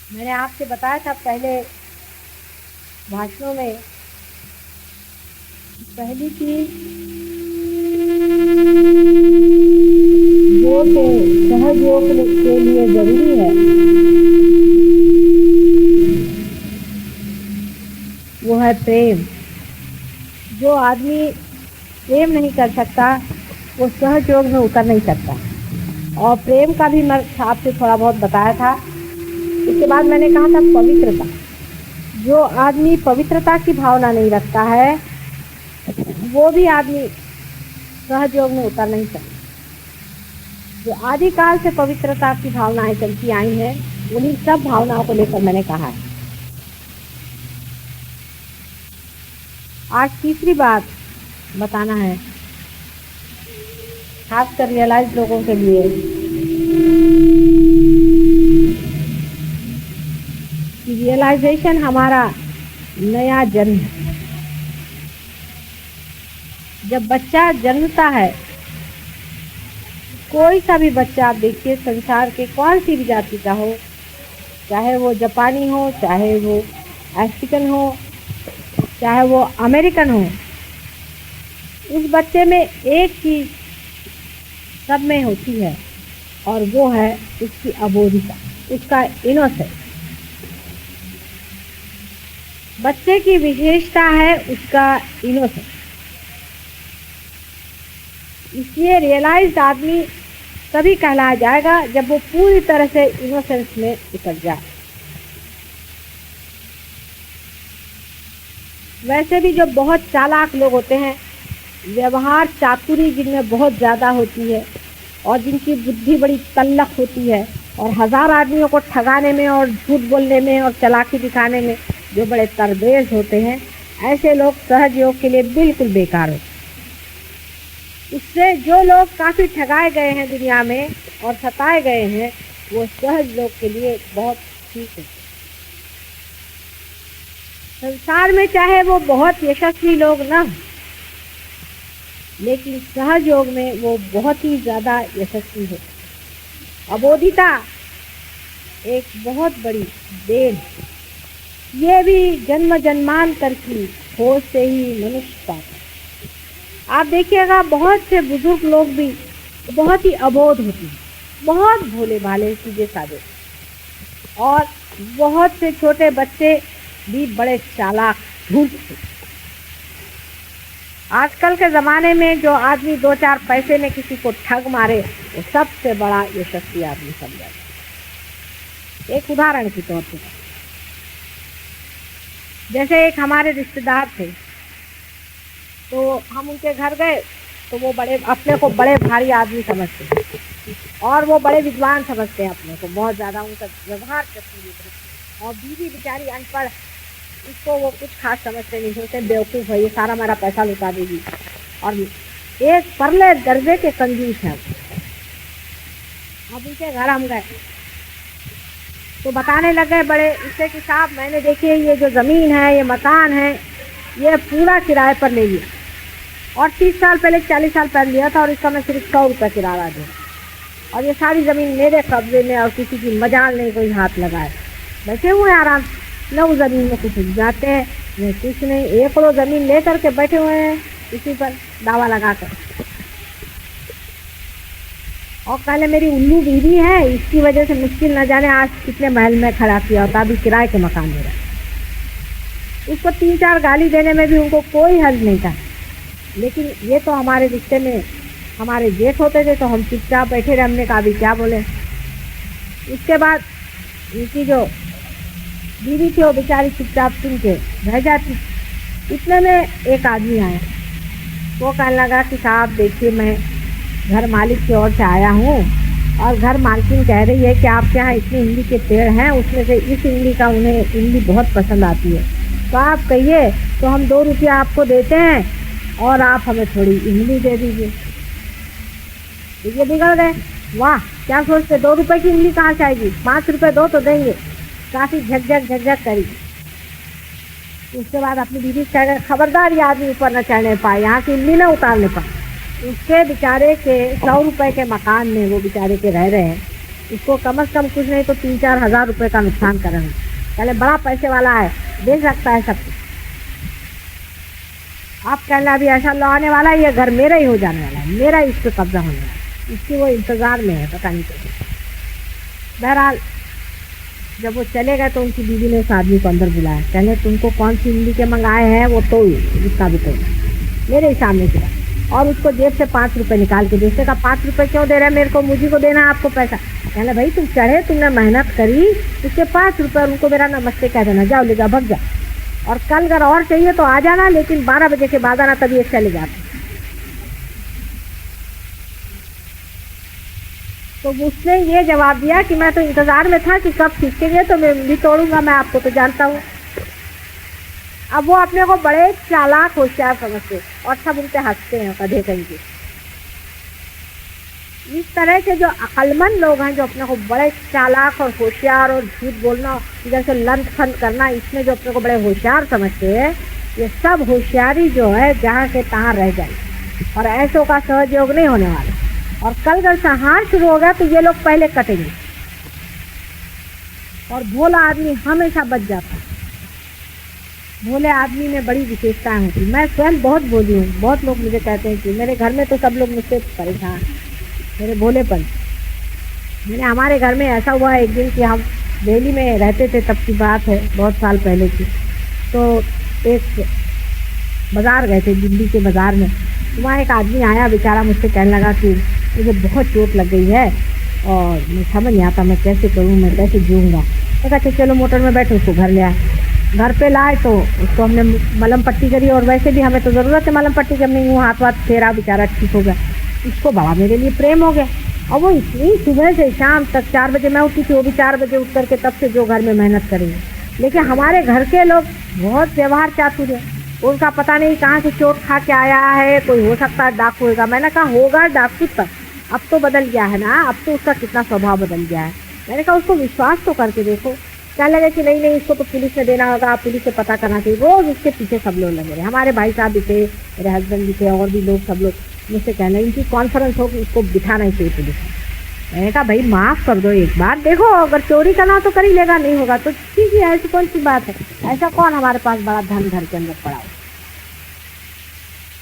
मैंने आपसे बताया था पहले भाषणों में, पहली चीज जो के सहयोग के लिए जरूरी है वो है प्रेम। जो आदमी प्रेम नहीं कर सकता वो सहयोग में उतर नहीं सकता। और प्रेम का भी मैं आपसे थोड़ा बहुत बताया था। इसके बाद मैंने कहा था पवित्रता। जो आदमी पवित्रता की भावना नहीं रखता है वो भी आदमी सहयोग में उतर नहीं सकता। जो आदिकाल से पवित्रता की भावनाएं चलती आई हैं उन्हीं सब भावनाओं को लेकर मैंने कहा है। आज तीसरी बात बताना है, खासकर रियलाइज लोगों के लिए, कि रियलाइजेशन हमारा नया जन्म है। जब बच्चा जन्मता है, कोई सा भी बच्चा आप देखिए, संसार के कौन सी भी जाति का हो, चाहे वो जापानी हो, चाहे वो अफ्रीकन हो, चाहे वो अमेरिकन हो, उस बच्चे में एक चीज सब में होती है और वो है उसकी अबोधिता, उसका इनोसेंस। बच्चे की विशेषता है उसका इनोसेंस। इसलिए रियलाइज्ड आदमी तभी कहलाया जाएगा जब वो पूरी तरह से इनोसेंस में उतर जाए। वैसे भी जो बहुत चालाक लोग होते हैं, व्यवहार चातुरी जिनमें बहुत ज़्यादा होती है और जिनकी बुद्धि बड़ी तल्लख होती है और हजार आदमियों को ठगाने में और झूठ बोलने में और चालाकी दिखाने में जो बड़े तरबेज होते हैं, ऐसे लोग सहज योग के लिए बिल्कुल बेकार होते हैं। उससे जो लोग काफ़ी ठगाए गए हैं दुनिया में और सताए गए हैं, वो सहज लोग के लिए बहुत ठीक है। संसार में चाहे वो बहुत यशस्वी लोग ना, लेकिन सहज योग में वो बहुत ही ज़्यादा यशस्वी है। अबोधिता एक बहुत बड़ी देन है। ये भी जन्म जन्मांतर की खोज से ही मनुष्य पाता है। आप देखिएगा बहुत से बुजुर्ग लोग भी बहुत ही अबोध होते हैं, बहुत भोले भाले सीधे साधे, और बहुत से छोटे बच्चे भी बड़े चालाक धूर्त थे। आजकल के ज़माने में जो आदमी दो चार पैसे में किसी को ठग मारे वो सबसे बड़ा यशस्वी आदमी समझा जाए। एक उदाहरण के तौर पर, जैसे एक हमारे रिश्तेदार थे, तो हम उनके घर गए तो वो बड़े अपने को बड़े भारी आदमी समझते हैं और वो बड़े विद्वान समझते हैं अपने को, बहुत ज़्यादा उनका व्यवहार करते हैं। और बीवी बेचारी अनपढ़, उसको वो कुछ खास समझते नहीं, सोचते बेवकूफ़ है, ये सारा हमारा पैसा लुटा देगी। और एक परले दर्जे के कंजूस हैं। अब उनके घर हम गए तो बताने लगे बड़े इससे कि साहब मैंने देखिए ये जो ज़मीन है, ये मकान है, ये पूरा किराए पर ले लिया और 30 साल पहले 40 साल पहले लिया था और इसका मैं सिर्फ 100 रुपये किराया दूँ, और ये सारी ज़मीन मेरे कब्जे में और किसी की मजाल नहीं कोई हाथ लगाए। बैठे हुए आराम, न उस ज़मीन में कुछ जाते हैं न कुछ नहीं, एकड़ों ज़मीन ले करके बैठे हुए हैं इसी पर दावा लगा कर। और पहले मेरी उल्लू बीवी है, इसकी वजह से मुश्किल न जाने आज कितने महल में खड़ा किया होता, अभी किराए के मकान में रहा। उसको 3-4 गाली देने में भी उनको कोई हल नहीं था। लेकिन ये तो हमारे रिश्ते में हमारे जेठ होते थे, तो हम चुपचाप बैठे रहे, हमने कहा भी क्या बोले। उसके बाद उनकी जो बीवी थी वो बेचारी चुपचाप सुन के रह जाती। इतने में एक आदमी आया, वो कहने लगा कि साहब देखिए मैं घर मालिक की ओर से आया हूँ और घर मालकिन कह रही है कि आपके यहाँ इतनी इमली के पेड़ हैं, उसमें से इस इमली का उन्हें इमली बहुत पसंद आती है, तो आप कहिए तो हम 2 रुपया आपको देते हैं और आप हमें थोड़ी इमली दे दीजिए। ये बिगड़ गए, वाह क्या सोचते, 2 रुपये की इमली कहाँ से आएगी, 5 रुपये दो तो देंगे। काफ़ी झकझक करी। उसके बाद अपनी बीवी से कह, खबरदार ये आदमी ऊपर न चढ़ने पाए, यहाँ की इमली न उतारने पाए। उसके बेचारे के 100 रुपये के मकान में वो बेचारे के रह रहे हैं उसको कम से कम कुछ नहीं तो 3-4 हज़ार रुपये का नुकसान करना। पहले बड़ा पैसे वाला है, दे सकता है सब कुछ। आप कहना अभी ऐसा लॉ आने वाला है, ये घर मेरा ही हो जाने वाला है, मेरा इस पर कब्जा होने वाला है, इसकी वो इंतज़ार में है, पता नहीं कैसे। बहरहाल जब वो चले गए तो उनकी बीवी ने उस आदमी को अंदर बुलाया, कहने तुमको कौन सी हिंदी के मंगाए हैं वो तो जितना भी तो मेरे ही सामने से, और उसको जेब से 5 रुपये निकाल के देते का 5 रुपये क्यों दे रहे हैं मेरे को, मुझी को देना है आपको पैसा। कहना भाई तुम चढ़े, तुमने मेहनत करी, उसके 5 रुपये, और उनको मेरा नमस्ते कह देना, जाओ ले जाओ, भग जाओ, और कल अगर और चाहिए तो आ जाना, लेकिन 12 बजे के बाद आना, तभी ये चले जाते। तो उसने ये जवाब दिया कि मैं तो इंतजार में था कि कब सीखेंगे तो मैं भी तोड़ूंगा, मैं आपको तो जानता हूँ। अब वो अपने को बड़े चालाक होशियार समझते और सब उन पे हंसते हैं, कधे कहीं के। इस तरह के जो अक्लमंद लोग हैं, जो अपने को बड़े चालाक और होशियार और झूठ बोलना, जैसे लंच फंड करना, इसमें जो अपने को बड़े होशियार समझते हैं, ये सब होशियारी जो है जहाँ के तहाँ रह जाएगी, और ऐसों का सहयोग नहीं होने वाला। और कल अगर संहार शुरू हो गया तो ये लोग पहले कटेंगे, और भोला आदमी हमेशा बच जाता है। भोले आदमी में बड़ी विशेषताएं होती। मैं स्वयं बहुत भोली हूँ, बहुत लोग मुझे कहते हैं कि मेरे घर में तो सब लोग मुझसे परेशान मेरे भोलेपन। मैंने हमारे घर में ऐसा हुआ एक दिन कि हम दिल्ली में रहते थे, तब की बात है, बहुत साल पहले की। तो एक बाज़ार गए थे, दिल्ली के बाज़ार में। वहाँ एक आदमी आया, बेचारा मुझसे कहने लगा कि मुझे बहुत चोट लग गई है और मुझे समझ नहीं आता मैं कैसे करूँ, मैं कैसे जीऊँगा। तो कहते चलो मोटर में बैठो, उसको घर ले आए। घर पे लाए तो उसको हमने मलहम पट्टी करी, और वैसे भी हमें तो ज़रूरत है मलहम पट्टी की, हमने यूँ हाथ वाथ फेरा, बेचारा ठीक हो गया। उसको बड़ा मेरे लिए प्रेम हो गया, और वो इतनी सुबह से शाम तक 4 बजे मैं उठी थी, वो भी 4 बजे उठ करके तब से जो घर में मेहनत करेंगे। लेकिन हमारे घर के लोग बहुत व्यवहार चातुर है, उनका पता नहीं कहाँ से चोट खा के आया है, कोई हो सकता है डाकू होगा। मैंने कहा होगा डाकू, तक अब तो बदल गया है ना, अब तो उसका कितना स्वभाव बदल गया है। मैंने कहा उसको विश्वास तो करके देखो। क्या लगे कि नहीं इसको तो पुलिस में देना होगा, पुलिस से पता करना चाहिए। रोज उसके पीछे सब लोग लगे रहे, हमारे भाई साहब भी थे, मेरे हस्बैंड भी थे, और भी लोग, सब लोग मुझसे कहना इनकी कॉन्फ्रेंस हो कि इसको बिठाना ही चाहिए पुलिस में। मैंने कहा भाई माफ़ कर दो एक बार, देखो अगर चोरी करना तो कर ही लेगा, नहीं होगा तो ठीक है, ऐसी कौन सी बात है, ऐसा कौन हमारे पास बड़ा धन घर के अंदर पड़ा हो।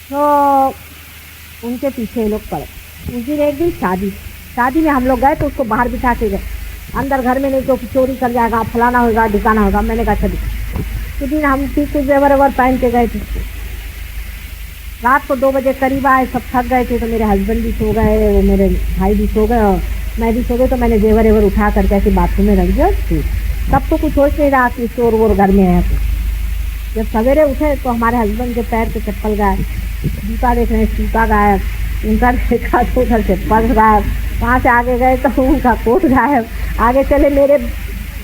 तो उनके पीछे ये लोग पड़े। उस दिन एक दिन शादी में हम लोग गए, तो उसको बाहर बिठा के गए, अंदर घर में नहीं तो चोरी कर जाएगा, फलाना होगा, ढिकाना होगा। मैंने कहा चलिए। उस दिन हम ठीक कुछ जेवर पहन के गए थे। रात को 2 बजे करीब आए, सब थक गए थे, तो मेरे हस्बैंड भी सो गए, वो मेरे भाई भी सो गए, और मैं भी सो गई। तो मैंने जेवर उठा करके ऐसे बाथरूम में रख दिया। तब तो कुछ सोच नहीं रहा कि चोर वोर घर में है। तो जब सवेरे उठे तो हमारे हस्बैंड के पैर के चप्पल गायब, जूता देख रहे हैं, जूता गायब, उनका देखा तो उधर से पर्स गायब, वहाँ से आगे गए तो उनका कोट गायब, आगे चले मेरे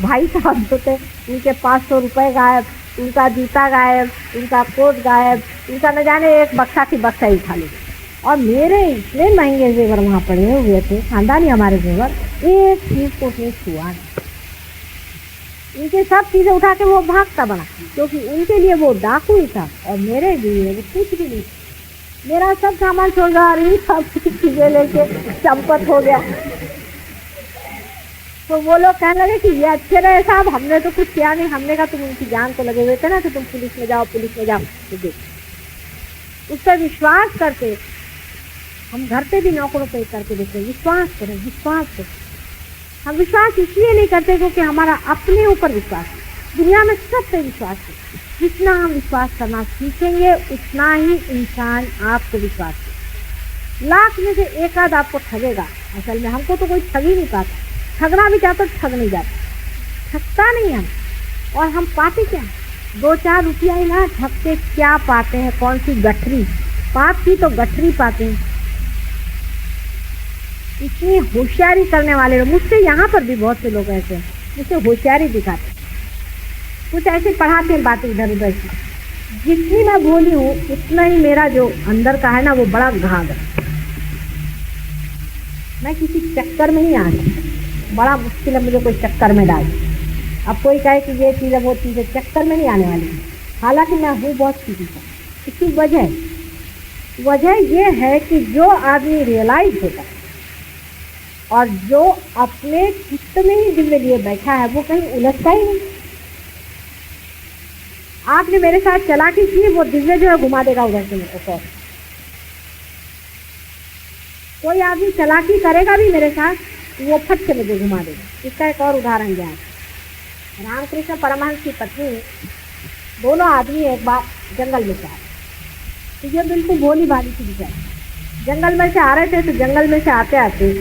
भाई साहब जो थे उनके 500 रुपये गायब, उनका जूता गायब, उनका कोट गायब, उनका न जाने एक बक्सा की बक्सा ही खाली। और मेरे इतने महंगे जेवर वहाँ पड़े हुए थे, खानदानी हमारे जेवर, एक चीज़ को नहीं छुआ नहीं। उनके सब चीज़ें उठा के वो भागता बना, क्योंकि उनके लिए वो डाकू ही था, और मेरे लिए वो कुछ भी नहीं। मेरा सब सामान छोड़ गया और ये सब चीज़ें लेके चंपत हो गया। तो वो लोग कहने लगे कि ये अच्छे रहे साहब, हमने तो कुछ किया नहीं। हमने कहा तुम उनकी जान को लगे हुए थे ना, कि तुम पुलिस में जाओ, पुलिस में जाओ। तो देखो उस पर विश्वास करते, हम घर पे भी नौकरों पे करके देखते, विश्वास करें, विश्वास करें। हम विश्वास इसलिए नहीं करते क्योंकि हमारा अपने ऊपर विश्वास है, दुनिया में सब पे विश्वास है। जितना हम विश्वास करना सीखेंगे उतना ही इंसान आपको विश्वास है। लाख में से एक आध आपको ठगेगा, असल में हमको तो कोई ठग ही नहीं पाता, ठगना भी चाहता तो ठग नहीं जाता, ठगता नहीं हम। और हम पाते क्या, 2-4 रुपया ही ना, ठग के क्या पाते हैं, कौन सी गठरी, पाप की तो गठरी पाते हैं। इतनी होशियारी करने वाले लोग, मुझसे यहाँ पर भी बहुत से लोग ऐसे हैं, मुझसे होशियारी दिखाते, कुछ ऐसे पढ़ाते हैं बातें इधर उधर की। जितनी मैं भोली हूँ उतना ही मेरा जो अंदर का है ना वो बड़ा घाघ है। मैं किसी चक्कर में नहीं आ सकती, बड़ा मुश्किल है मुझे कोई चक्कर में डाल। अब कोई कहे कि ये चीज़ है वो चीज़ है, चक्कर में नहीं आने वाली। हालांकि मैं हूँ बहुत सीधी सा। इसकी वजह ये है कि जो आदमी रियलाइज होता है और जो अपने चित्त में ही दिव्य लिए बैठा है वो कहीं उलझता ही नहीं। आपने मेरे साथ चालाकी की, वो दिव्य जो है घुमा देगा उधर से मेरे को। कोई आदमी चालाकी करेगा भी मेरे साथ, वो फट से मुझे घुमा देगा। इसका एक और उदाहरण दिया है। रामकृष्ण परमहंस की पत्नी, दोनों आदमी एक बार जंगल में से आ रहे, तो ये बिल्कुल भोली भाली सी बेचारी जंगल में से आ रहे थे। तो जंगल में से आते आते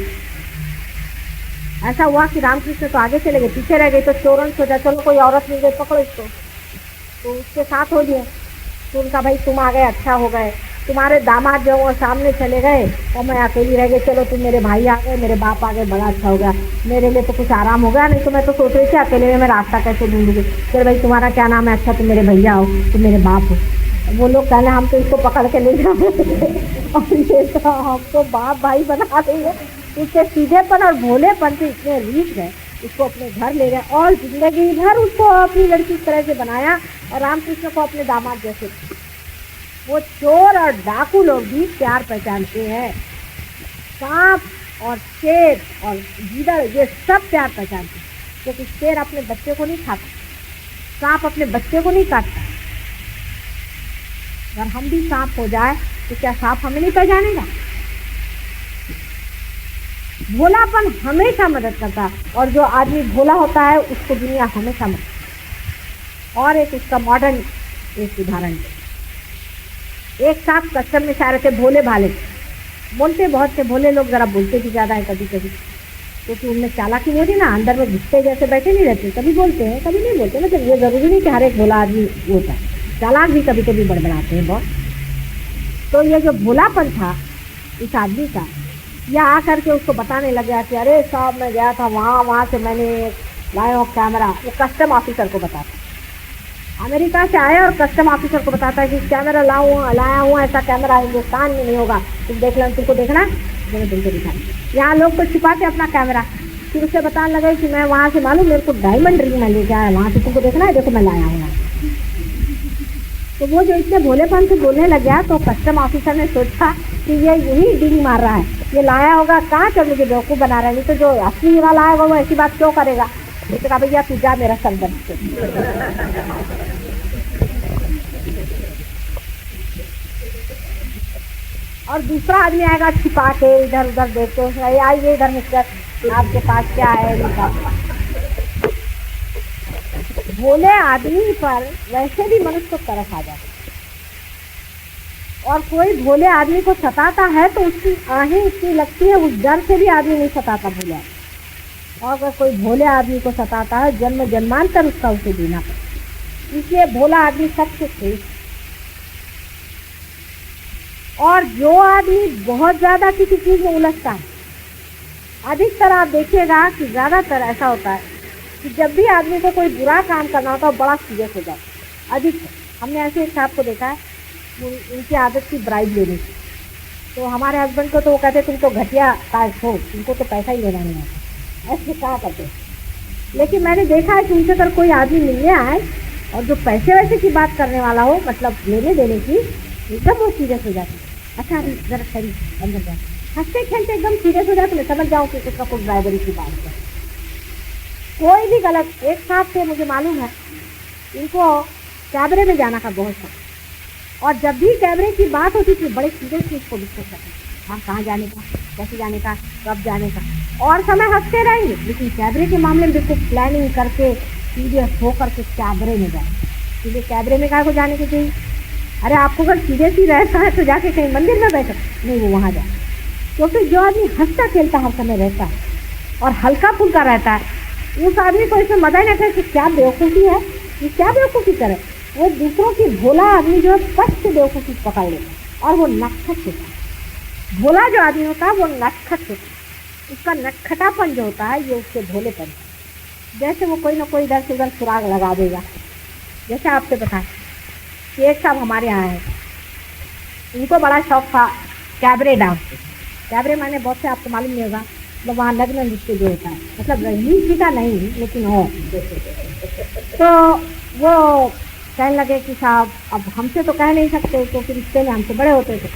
ऐसा हुआ कि रामकृष्ण तो आगे चले गए, पीछे रह गए। तो चोरों ने सोचा चलो कोई औरत मिल गई, पकड़ो इसको। तो उसके साथ हो लिया। तो उनका भाई तुम आ गए, अच्छा हो गए, तुम्हारे दामाद जो वो सामने चले गए और मैं अकेली रह गई। चलो तुम मेरे भाई आ गए, मेरे बाप आ गए, बड़ा अच्छा हो गया, मेरे लिए तो कुछ आराम हो गया। नहीं तो मैं तो सोच रही थी अकेले में मैं रास्ता कैसे ढूंढूंगी। फिर भाई तुम्हारा क्या नाम है? अच्छा तुम मेरे भैया हो, तुम मेरे बाप हो। वो लोग कहने हम तो इसको पकड़ के ले जाओ और ये तो हमको बाप भाई बना देंगे। उसके सीधेपन और भोलेपन से इतने रीछ गए, उसको अपने घर ले गए और जिंदगी भर उसको अपनी लड़की की तरह से बनाया और रामकृष्ण को अपने दामाद जैसे। वो चोर और डाकू लोग भी प्यार पहचानते हैं। सांप और शेर और गीदड़ ये सब प्यार पहचानते हैं, क्योंकि शेर अपने बच्चे को नहीं खाता, सांप अपने बच्चे को नहीं काटता। अगर हम भी सांप हो जाए तो क्या सांप हमें नहीं पहचानेगा? भोलापन हमेशा मदद करता है, और जो आदमी भोला होता है उसको दुनिया हमेशा मदद। और एक उसका मॉडर्न एक उदाहरण, एक साथ कस्टम में सारे थे भोले भाले, बोलते बहुत थे। भोले लोग जरा बोलते भी ज्यादा है कभी कभी, क्योंकि उनमें चालाकी नहीं होती ना, अंदर में घुसते जैसे बैठे नहीं रहते, कभी बोलते हैं कभी नहीं बोलते। मतलब ये जरूरी नहीं कि हर एक भोला आदमी होता है, चालाक भी कभी कभी बड़बड़ाते हैं बहुत। तो ये जो भोलापन था इस आदमी का, यह आकर के उसको बताने लग गया कि अरे साहब मैं गया था वहाँ से मैंने लाया हूँ कैमरा। वो कस्टम ऑफिसर को बताता, अमेरिका से आया और कस्टम ऑफिसर को बताता है कि कैमरा लाया हुआ, ऐसा कैमरा हिंदुस्तान में नहीं होगा, तुम देख लो, तुमको देखना है, मैंने तुमको दिखा। यहाँ लोग तो छिपाते अपना कैमरा, फिर उससे बताने लगे कि मैं वहाँ से मालूम मेरे को डायमंड रिंग में लेके आया, वहाँ से तुमको देखना है, देखो मैं लाया हूँ। तो वो जो इतने भोलेपन से बोलने लग गया, तो कस्टम ऑफिसर ने सोचा कि ये यही डील मार रहा है, ये लाया होगा कहाँ से मुझे बेवकूफ़ बना रहा है, नहीं तो जो असली हीरा लाया होगा वो ऐसी बात क्यों करेगा। तो कहा भैया तू जा मेरा सर दर्द से। और दूसरा आदमी आएगा छिपा के इधर उधर देखते हुए, आइए इधर मिस्टर आपके पास क्या है। भोले आदमी पर वैसे भी मनुष्य को तरस आ जाता है, और कोई भोले आदमी को सताता है तो उसकी आहें इतनी लगती है, उस डर से भी आदमी नहीं सताता भोले। और अगर कोई भोले आदमी को सताता है जन्म जन्मांतर उसका उसे देना पड़ता। इसलिए भोला आदमी सबसे श्रेष्ठ। और जो आदमी बहुत ज्यादा किसी चीज में उलझता है, अधिकतर आप देखिएगा कि ज्यादातर ऐसा होता है कि जब भी आदमी को कोई बुरा काम करना होता है बड़ा सीरियस हो जाता है। अधिकतर हमने ऐसे एक साहब को देखा है, उनकी आदत थी ब्राइब लेने की। तो हमारे हस्बैंड को तो वो कहते तुम तो घटिया कास्ट हो, तुमको तो पैसा ही लेना नहीं आता, ऐसे कहा करते। लेकिन मैंने देखा है कि उनसे अगर कोई आदमी मिलने आए और जो पैसे वैसे की बात करने वाला हो, मतलब लेने देने की, एकदम वो सीरियस हो जाती है। अच्छा अभी जरा खड़ी अंदर जाए, हंसते खेलते एकदम सीरियस हो जाते, मैं समझ जाऊँ कि उसका कुछ ड्राइवरी की बात है। कोई भी गलत, एक साथ से मुझे मालूम है इनको कैमरे में जाना का बहुत शौक, और जब भी कैमरे की बात होती थी बड़े सीरियसली इसको डिस्कस करते, हाँ कहाँ जाने का, कैसे जाने का, कब जाने का, और समय हंसते रहेंगे, लेकिन कैमरे के मामले में बिल्कुल प्लानिंग करके सीरियस होकर के कैमरे में जाए। इसलिए कैमरे में कहाँ को जाने के चाहिए? अरे आपको अगर सीरियस ही रहता है तो जाके कहीं मंदिर में बैठो, नहीं वो वहाँ जाए। क्योंकि जो आदमी हंसता खेलता हर समय रहता है और हल्का फुल्का रहता है, उस आदमी को इसमें मजा नहीं आता कि क्या बेवकूफ़ी है, ये क्या बेवकूफ़ी करे। वो दूसरों की भोला आदमी जो है पट से बेवकूफ़ी पकड़ लेता और वो नटखट होता है। भोला जो आदमी होता है वो नटखट होता है, उसका नटखटापन जो होता है ये उसके भोलेपन, जैसे वो कोई ना कोई इधर से उधर सुराग लगा देगा। जैसे आपसे बताएं कि एक साहब हमारे यहाँ है, उनको बड़ा शौक था कैबरे डांस। कैबरे माने बहुत से आपको मालूम नहीं होगा, मतलब वहाँ लग्न नृत्य जो होता है, मतलब रजनीश जी का नहीं लेकिन हो। तो वो कहने लगे कि साहब अब हमसे तो कह नहीं सकते क्योंकि रिश्ते में हमसे बड़े होते थे।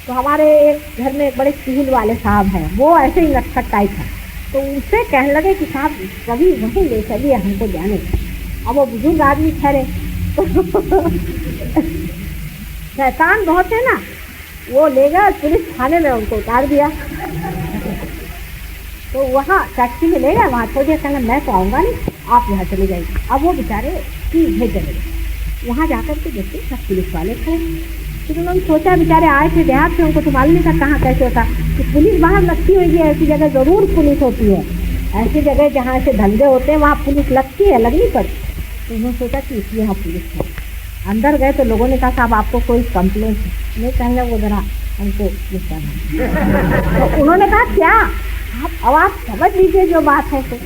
तो हमारे एक घर में एक बड़े सिविल वाले साहब हैं, वो ऐसे ही नटखट टाइप है, तो उनसे कहने लगे कि साहब कभी वहीं ले चलिए, हमको जाने का। अब वो बुजुर्ग आदमी ठहरे तो शैतान बहुत है ना, वो ले गया पुलिस थाने में, उनको उतार दिया। तो वहाँ टैक्सी में ले गए, वहाँ छोड़ दिया, कहना मैं तो आऊँगा नहीं, आप यहाँ चले जाइए। अब वो बेचारे भेज चले गए। वहाँ जाकर के देखते सब पुलिस वाले थे। फिर उन्होंने सोचा बेचारे आए थे देहात से, उनको तो मालूम नहीं था कहाँ कैसे होता, कि पुलिस बाहर लगती हुई है, ऐसी जगह ज़रूर पुलिस होती है, ऐसी जगह जहाँ ऐसे धंधे होते हैं वहाँ पुलिस लगती है, लगनी पड़ती। तो उन्होंने सोचा कि इसलिए यहाँ पुलिस है। अंदर गए तो लोगों ने कहा साहब आपको कोई कंप्लेंट नहीं, कहने वो जरा हमको तो उन्होंने कहा क्या आप समझ लीजिए जो बात है। तो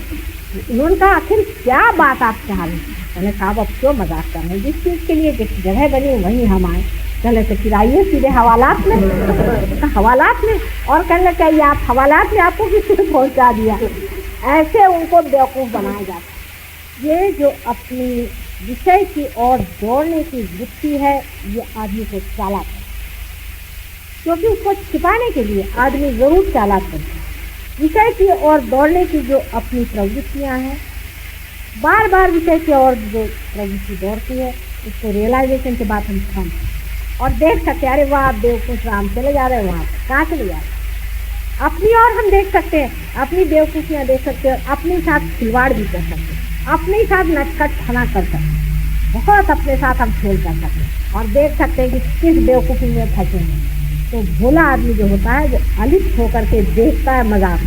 उन्होंने कहा आखिर क्या बात आप चाह रहे हैं। मैंने साहब अब क्यों मजाक कर रहे हैं, जिस चीज़ के लिए जिस जगह बनी वहीं हम आए, चले तो फिर आइए सीधे हवालात में। हवालात में, और कहने लगे चाहिए आप हवालात में, आपको किसी ने पहुँचा दिया। ऐसे उनको बेवकूफ़ बनाया जाता है। ये जो अपनी विषय की ओर दौड़ने की वृत्ति है, ये आदमी को चालाक है, क्योंकि उसको छिपाने के लिए आदमी ज़रूर चालाक बनता है। विषय की ओर दौड़ने की जो अपनी प्रवृत्तियाँ हैं, बार बार विषय की ओर जो प्रवृत्ति दौड़ती है, उसको रियलाइजेशन के बाद हम थम और देख सकते हैं, अरे वाह आप बेवकूफ़ राम चले जा रहे हैं, वहाँ कहाँ चले जा रहे हैं। अपनी ओर हम देख सकते हैं, अपनी बेवकूफ़ियाँ देख सकते हैं, अपने साथ खिलवाड़ भी कर सकते हैं, अपने साथ नटखट खाना कर सकते हैं, बहुत अपने साथ हम खेल कर सकते हैं और देख सकते हैं कि किस बेवकूफ़ी में फंसे हैं। तो भोला आदमी जो होता है, जो अलिप्त होकर के देखता है मजाक,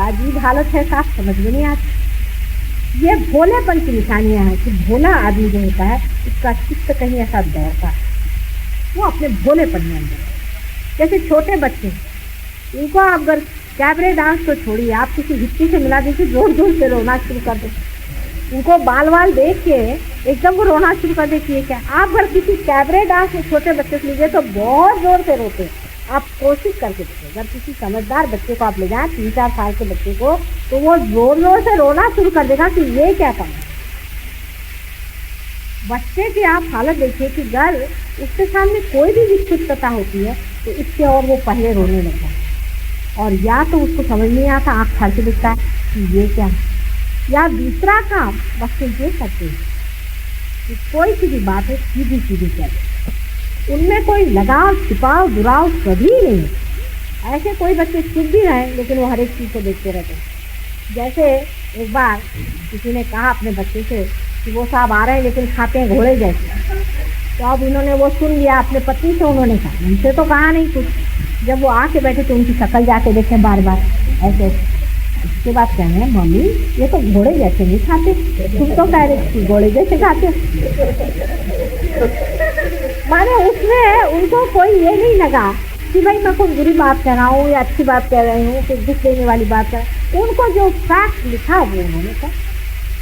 अजीब हालत है, साफ समझ में नहीं आती। ये भोलेपन की निशानियाँ हैं कि भोला आदमी जो होता है उसका चित्त कहीं ऐसा दौड़ता है, वो अपने भोलेपन में अंदर। जैसे छोटे बच्चे, उनको आप अगर कैबरे डांस तो छोड़िए, आप किसी हिप्पी से मिला दीजिए, जोर जोर से रोना शुरू कर दो, उनको बाल वाल देख के एकदम वो रोना शुरू कर देती है। क्या आप अगर किसी कैबरे डांस में छोटे बच्चे से लीजिए तो बहुत जोर से रोते हैं। आप कोशिश करके देखिए, अगर किसी समझदार बच्चे को आप ले जाएं, 3-4 साल के बच्चे को, तो वो जोर जोर से रोना शुरू कर देगा कि ये क्या करना। बच्चे की आप हालत देखिए कि अगर उसके सामने कोई भी विक्षिप्तता होती है तो इससे और वो पहले रोने लगता है, और या तो उसको समझ नहीं आता, आँख फाड़ के दिखता है कि ये क्या है, या दूसरा काम बच्चे ये करते हैं कि कोई सी भी बात है सीधी सीधी चले, उनमें कोई लगाव छिपाव दुराव कभी नहीं है। ऐसे कोई बच्चे चुप भी रहें लेकिन वो हर एक चीज़ को देखते रहते हैं। जैसे एक बार किसी ने कहा अपने बच्चे से कि वो साहब आ रहे हैं लेकिन खाते हैं घोड़े जैसे, तो अब इन्होंने वो सुन लिया अपने पति से, उन्होंने कहा, उनसे तो कहा नहीं कुछ। जब वो आके बैठे तो उनकी शक्ल जाके देखें बार बार ऐसे, उसके बाद कह रहे हैं मम्मी ये तो घोड़े जैसे नहीं खाते, तुम तो कह रहे कि घोड़े जैसे खाते। माने उसमें उनको कोई ये नहीं लगा कि भाई मैं कोई बुरी बात कह रहा हूँ या अच्छी बात कह रही हूँ, कुछ दुख देने वाली बात कह रहा हूँ। उनको जो फैक्ट लिखा वो उन्होंने कहा,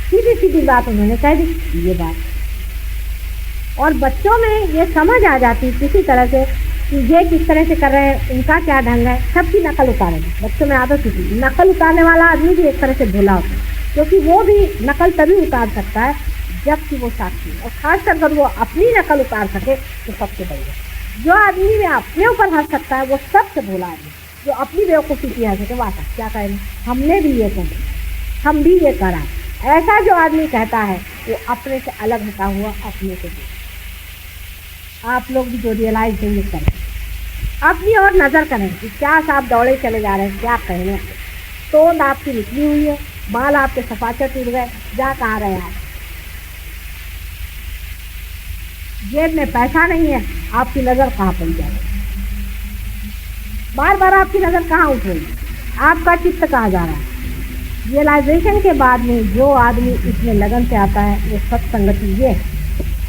सीधी सीधी बात उन्होंने कह दी ये बात। और बच्चों में ये समझ आ जाती किसी तरह से कि ये किस तरह से कर रहे हैं, उनका क्या ढंग है, सबकी नकल उतारेंगे। बच्चों में आदत होती है, नकल उतारने वाला आदमी भी एक तरह से भोला होता है, क्योंकि वो भी नकल तभी उतार सकता है जबकि वो साक्षी, और खासकर अगर वो अपनी नकल उतार सके तो सबसे बढ़िया। जो आदमी में अपने ऊपर हंस सकता है वो सबसे भोला आदमी, जो अपनी बेवकूफ़ी की हंस सके, वाह क्या कहें हमने भी ये कहा, हम भी ये करा। ऐसा जो आदमी कहता है वो अपने से अलग हटा हुआ अपने से भी। आप लोग भी जो रियलाइज नहीं करें, अपनी और नज़र करें कि क्या आप दौड़े चले जा रहे हैं, क्या कहने, तोंद आपकी निकली हुई है, बाल आपके सफाचर टूट गए, जा कहाँ रहे आप, जेब में पैसा नहीं है, आपकी नज़र कहाँ पड़ जाए, बार बार आपकी नज़र कहाँ उठ रही है, आपका चित्त कहाँ जा रहा है। रियलाइजेशन के बाद में जो आदमी इसमें लगन से आता है वो सत्संगति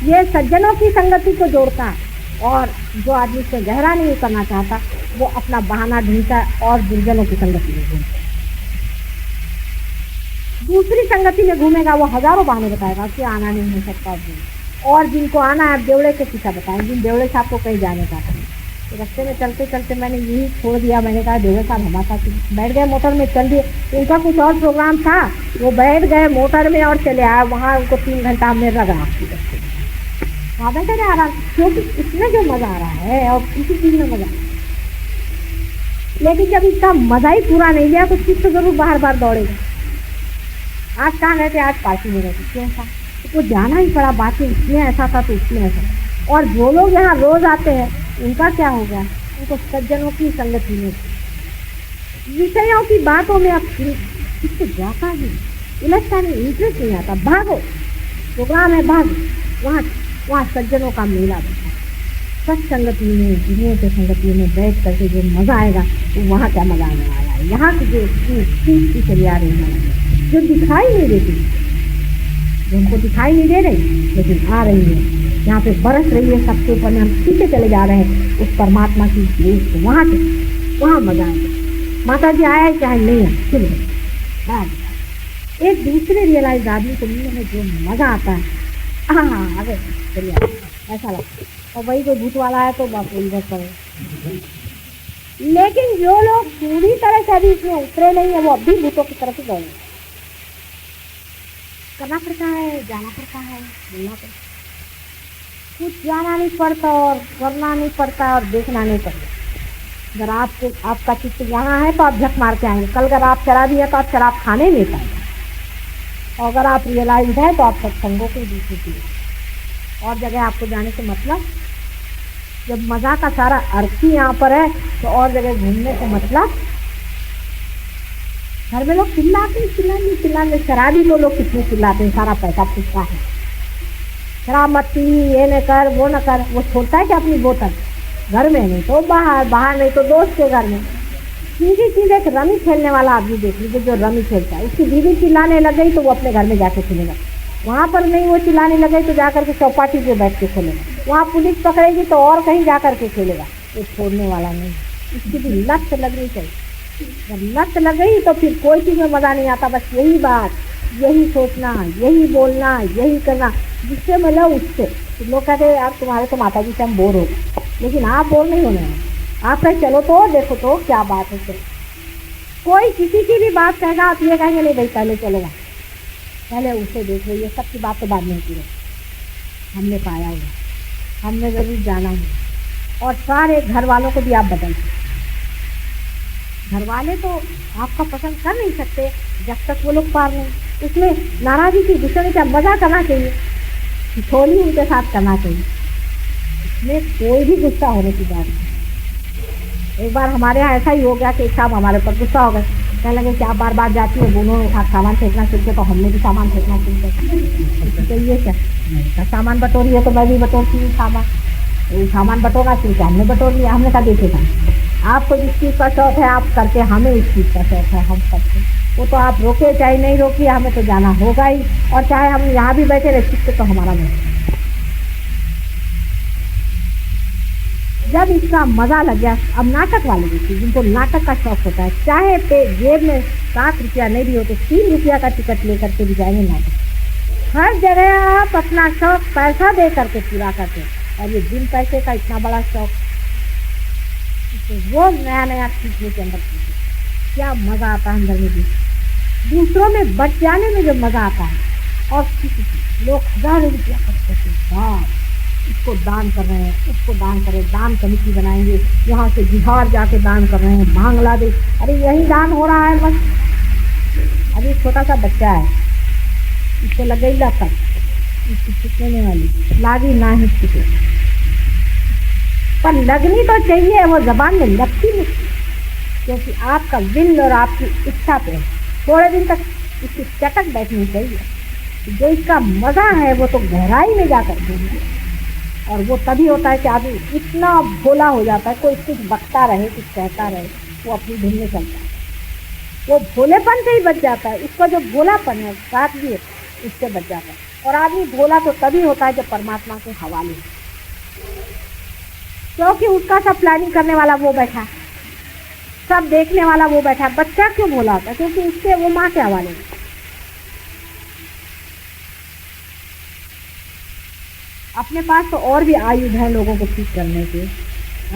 ये सज्जनों की संगति को जोड़ता है, और जो आदमी से गहरा नहीं करना चाहता वो अपना बहाना ढूंढता है और दुर्जनों की संगति में घूमता है। दूसरी संगति में घूमेगा वो हजारों बहाने बताएगा कि आना नहीं हो सकता, और जिनको आना है देवड़े के पीछा बताएं, जिन देवड़े साहब को कहीं जाने का था। तो रास्ते में चलते चलते मैंने यही छोड़ दिया, मैंने कहा देवड़े साहब हमारे साथ बैठ गए मोटर में, चल दिए। उनका कुछ और प्रोग्राम था, वो बैठ गए मोटर में और चले आए, वहाँ उनको 3 घंटा हमने रगड़ा वहाँ बैठे रहे आराम, क्योंकि इसमें जो मज़ा आ रहा है और किसी चीज़ में मज़ा, लेकिन जब इसका मजा ही पूरा नहीं लिया तो चित्त जरूर बार बार दौड़ेगा। आज कहाँ गए थे, आज पार्टी में गए थे, क्यों था, तो जाना ही पड़ा, बातें इसमें ऐसा था तो उसमें ऐसा। और जो लोग यहाँ रोज आते हैं उनका क्या हो गया, उनको सज्जनों की संगति में, विषयों की बातों में अब इसको जाता ही उलझता नहीं, इंटरेस्ट नहीं आता। भागो, प्रोग्राम है भागो, वहाँ सज्जनों का मेला बैठा, सत्संगति में, दुनिया के संगति में बैठ करके जो मजा आएगा वो वहाँ क्या मजा आने वाला है। यहाँ की जो चीज की चली आ रही है जो दिखाई नहीं देती, जो हमको दिखाई नहीं दे रही लेकिन आ रही है, यहाँ पे बरस रही है सबके ऊपर में, हम पीछे चले जा रहे हैं उस परमात्मा की देश को, वहाँ मजा आएगा। माता जी आया है चाहे नहीं है, चलो एक दूसरे रियलाइज आदमी को मिलने में जो मजा आता है, हाँ अरे चलिए ऐसा लगता है। और वही कोई भूत वाला है तो बाप इधर करो। लेकिन जो लोग पूरी तरह से अभी इसमें उतरे नहीं है वो अभी भूतों की तरफ गए। करना पड़ता है, जाना पड़ता है, बोलना पड़ता है, कुछ जाना नहीं पड़ता और करना नहीं पड़ता और देखना नहीं पड़ता। अगर आपका चित्त यहाँ है तो आप झक मार के आएंगे, कल अगर आप शराबी है तो आप शराब खाने नहीं पाएंगे, और अगर आप रियलाइज है तो आप सत्संगों को दूसरी और जगह आपको जाने से मतलब, जब मजा का सारा अर्थ ही यहाँ पर है तो और जगह घूमने से मतलब। घर में लोग चिल्लाते, शराबी को लोग कितने चिल्लाते हैं, सारा पैसा पूछता है, शराब मत पी, ये न कर वो न कर, वो छोड़ता है कि अपनी बोतल घर में, नहीं तो बाहर नहीं तो दोस्त के घर में। सीधी चीज एक रमी खेलने वाला आदमी देख लीजिए, जो रमी खेलता है, उसकी बीवी चिल्लाने लग गई तो वो अपने घर में जाके खेलेगा, वहाँ पर नहीं वो चिल्लाने लगे तो जाकर के चौपाटी पे बैठ के खेलेगा, वहाँ पुलिस पकड़ेगी तो और कहीं जाकर के खेलेगा। वो छोड़ने वाला नहीं, इसकी भी लत लगनी चाहिए। जब लत लग गई तो फिर कोई चीज़ में मज़ा नहीं आता, बस यही बात, यही सोचना, यही बोलना, यही करना, जिससे मतलब उससे। तो लोग कहते हैं यार तुम्हारे तो माता जी से हम बोर हो गए, लेकिन आप बोर नहीं होने हैं, आप कहीं चलो तो देखो तो क्या बात है। तो कोई किसी की भी बात कहेगा आप ये कहेंगे नहीं भाई पहले चलेगा, पहले उसे देख लो, ये सबकी बात तो बाद में होती है। हमने पाया हुआ, हमने ज़रूर जाना हुआ, और सारे घर वालों को भी आप बदल, घर वाले तो आपका पसंद कर नहीं सकते जब तक वो लोग पार नहीं। इसमें नाराज़गी की गुस्से में क्या मज़ा करना चाहिए, ठिठोली उनके साथ करना चाहिए, इसमें कोई भी गुस्सा होने की बात नहीं। एक बार हमारे यहाँ ऐसा ही हो गया कि एक साहब हमारे ऊपर गुस्सा हो गए, कहने लगे कि आप बार बार जाती है, उन्होंने सामान फेंकना सीखे तो हमने भी सामान फेंकना सीखे। तो ये क्या सामान बटोरी है तो मैं भी बटोरती हूँ सामान बटोरना सीखे, हमने बटोर लिया। हमने कहा देखेगा आपको जिस चीज़ का शौक है आप करके, हमें इस चीज़ का शौक है, हम करते, वो तो आप रोके चाहे नहीं रोकिए, हमें तो जाना होगा ही, और चाहे हम यहाँ भी बैठे रहे चित्त तो हमारा नहीं। जब इसका मजा लग गया, अब नाटक वाले देखिए जिनको नाटक का शौक होता है, चाहे पे जेब में 7 रुपया नहीं भी हो तो 3 रुपया का टिकट लेकर के भी जाएंगे नाटक। हर जगह आप अपना शौक पैसा दे करके पूरा करते हैं, और ये बिन पैसे का इतना बड़ा शौक, वो नया सीखने के अंदर क्या मजा आता है अंदर में भी, दूसरों में बच जाने में जो मजा आता है। और लोग हज़ारों रुपया खर्च करते हैं, इसको दान कर रहे हैं, उसको दान कर रहे हैं, दान कमेटी बनाएंगे, यहाँ से बिहार जाके दान कर रहे हैं, बांग्लादेश, अरे यही दान हो रहा है बस। अभी छोटा सा बच्चा है, इसको लग गई लत, इसकी छुटने वाली लागी ना ही छुटे, पर लगनी तो चाहिए, वो जबान में लगती नहीं, क्योंकि आपका विल और आपकी इच्छा पे थोड़े दिन तक इसकी चटक बैठनी चाहिए। जो इसका मज़ा है वो तो गहराई में जाकर देंगे, और वो तभी होता है कि आदमी इतना भोला हो जाता है, कोई कुछ बकता रहे कुछ कहता रहे वो अपनी धुन में चलता है, वो भोलेपन से ही बच जाता है। इसका जो भोलापन है साथ भी इससे बच जाता है। और आदमी भोला तो तभी होता है जब परमात्मा के हवाले, क्योंकि उसका सब प्लानिंग करने वाला वो बैठा, सब देखने वाला वो बैठा। बच्चा क्यों भोला होता है? क्योंकि उसके वो माँ के हवाले है। अपने पास तो और भी आयुध हैं लोगों को ठीक करने के,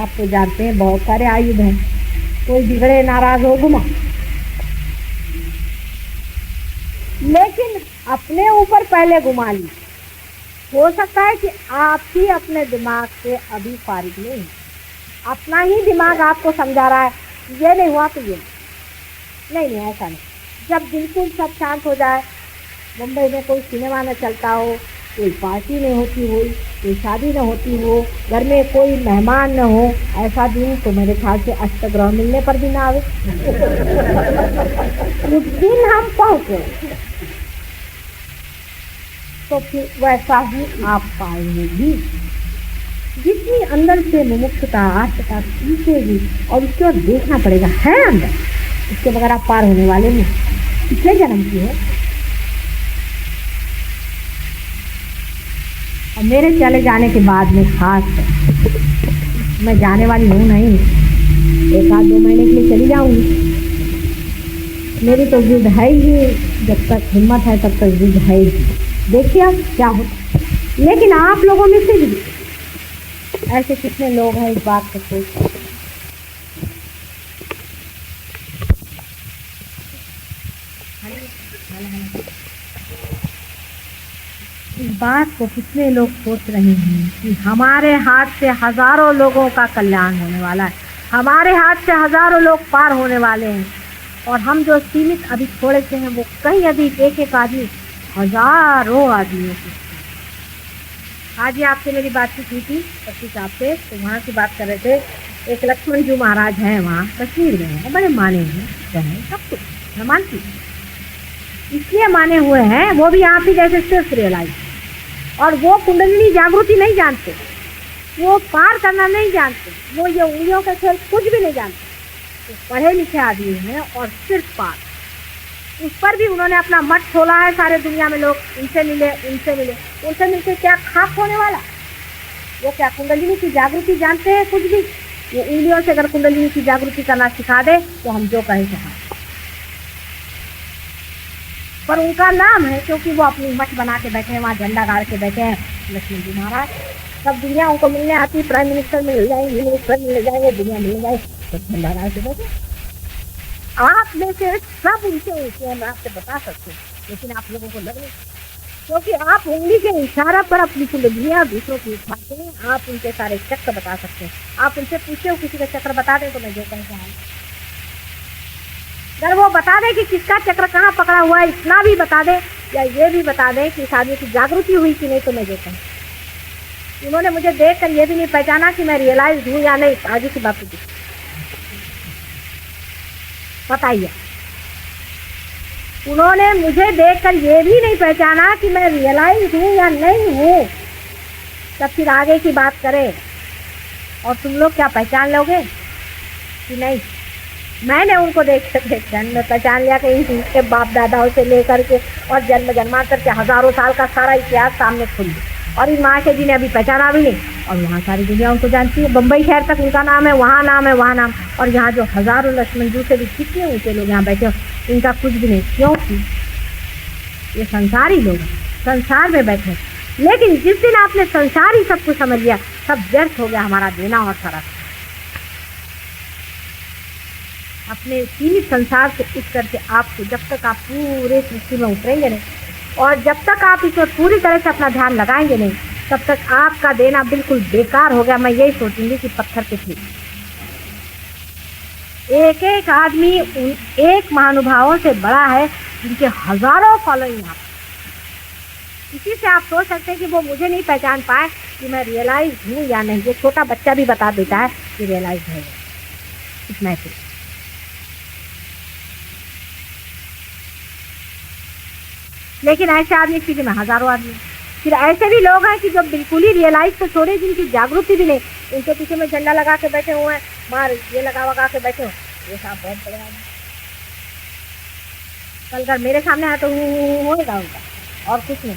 आप तो जानते हैं बहुत सारे आयुध हैं। कोई बिगड़े नाराज हो घुमा, लेकिन अपने ऊपर पहले घुमा ली। हो सकता है कि आप ही अपने दिमाग से अभी फारिग नहीं, अपना ही दिमाग आपको समझा रहा है ये नहीं हुआ तो ये नहीं, नहीं ऐसा नहीं। जब बिल्कुल सब शांत हो जाए, मुंबई में कोई सिनेमा न चलता हो, कोई पार्टी नहीं होती हो, कोई शादी न होती हो, घर में कोई मेहमान न हो, ऐसा दिन तो मेरे ख्याल से अष्टग्रह मिलने पर भी ना आवे। उस दिन हम पहुंचे तो फिर वैसा ही आप पाएंगे। जितनी अंदर से मुमुक्षुता आस्था सीखेगी और उसके बाद देखना पड़ेगा है अंदर, इसके बगैर आप पार होने वाले नहीं। पिछले जन्म की है और मेरे चले जाने के बाद में खास मैं जाने वाली हूँ नहीं, 1-2 महीने के लिए चली जाऊंगी। मेरी तो जिद है ही, जब तक हिम्मत है तब तक जिद है ही। देखिए अब क्या होता। लेकिन आप लोगों में से भी ऐसे कितने लोग हैं इस बात को सोचते, इस बात को कितने लोग सोच रहे हैं कि हमारे हाथ से हजारों लोगों का कल्याण होने वाला है, हमारे हाथ से हजारों लोग पार होने वाले हैं, और हम जो सीमित अभी थोड़े से हैं वो कहीं अधिक, एक आदमी हजारों आदमियों की। आज ही आपसे मेरी बातचीत हुई थी पति साहब से, तो वहाँ की बात कर रहे थे। एक लक्ष्मण जी महाराज हैं वहाँ कश्मीर में, हैं बड़े माने हैं सब कुछ, मैं मानती हूँ इसलिए माने हुए हैं, वो भी आप ही जैसे सिर्फ रियलाइज, और वो कुंडलिनी जागृति नहीं जानते, वो पार करना नहीं जानते, वो ये उंगलियों का खेल कुछ भी नहीं जानते। तो पढ़े लिखे आदमी हैं और सिर्फ पार, उस पर भी उन्होंने अपना मठ खोला है। सारे दुनिया में लोग उनसे मिले, उनसे मिलकर क्या खास होने वाला। वो क्या कुंडलिनी की जागृति जानते हैं कुछ भी? वो उंगलियों से अगर कुंडलिनी की जागृति करना सिखा दे तो हम जो कहें कहा, पर उनका नाम है क्योंकि वो अपनी मठ बना के बैठे हैं, वहाँ झंडा गाड़ के बैठे हैं लक्ष्मण जी महाराज। सब दुनिया उनको मिलने आती, प्राइम मिनिस्टर मिल जाएंगे, मिनिस्टर मिल जाएंगे, दुनिया मिल जाए, तो झंडा गाड़ के बैठे। आप में से सब उनसे ऊँचे हैं, मैं आपसे बता सकती हूँ, लेकिन आप लोगों को लग नहीं, क्योंकि आप उंगली के इशारा पर अपनी कुंडलियाँ दूसरों की उठाते हैं। आप उनके सारे चक्र बता सकते हैं। आप उनसे पूछे हो किसी का चक्र बता दें तो मैं जो कहीं कहा, अगर वो बता दे कि किसका चक्र कहाँ पकड़ा हुआ है, इतना भी बता दे, या ये भी बता दे कि इस आदमी की जागृति हुई कि नहीं, तो मैं जो कहूँ। उन्होंने मुझे देख कर ये भी नहीं पहचाना कि मैं रियलाइज हूँ या नहीं, आगे की बात होगी बताइए। उन्होंने मुझे देखकर ये भी नहीं पहचाना कि मैं रियलाइज हूँ या नहीं हूँ, तब फिर आगे की बात करें। और तुम लोग क्या पहचान लोगे कि नहीं? मैंने उनको देख जन्म पहचान लिया कि इनके बाप दादाओं से लेकर के और जन्म जन्मांतर के हजारों साल का सारा इतिहास सामने खुल गया, और इन महाशय जी ने अभी पहचाना भी नहीं, और वहाँ सारी दुनिया उनको जानती है। बम्बई शहर तक उनका नाम है, वहाँ नाम है, वहाँ नाम, और यहाँ जो हजारों लक्ष्मण जी से भी कितने ऊँचे लोग यहाँ बैठे हो, इनका कुछ भी नहीं, क्योंकि ये संसारी लोग हैं, संसार में बैठे। लेकिन जिस दिन आपने संसार ही सब कुछ समझ लिया, सब व्यर्थ हो गया हमारा देना और सारा। अपने सीमित संसार से उठ करके आपको, जब तक आप पूरे सृष्टि में उतरेंगे नहीं, और जब तक आप इसमें पूरी तरह से अपना ध्यान लगाएंगे नहीं, तब तक आपका देना बिल्कुल बेकार हो गया। मैं यही सोचूंगी कि पत्थर पे थी। एक एक आदमी उन एक महानुभावों से बड़ा है जिनके हजारों फॉलोइंग आप। इसी से आप सोच सकते हैं कि वो मुझे नहीं पहचान पाए कि मैं रियलाइज हूँ या नहीं। ये छोटा बच्चा भी बता देता है कि रियलाइज है, इतना ही। लेकिन ऐसे आदमी पीछे में हजारों आदमी, फिर ऐसे भी लोग हैं कि जो बिल्कुल ही रियलाइज तो छोड़े, जिनकी जागृति भी नहीं, उनके पीछे में झंडा लगा के बैठे हुए हैं, बाहर ये लगा के बैठे हो। ये साहब बहुत बड़े आदमी, कल कर मेरे सामने है तो होएगा उनका, और कुछ नहीं,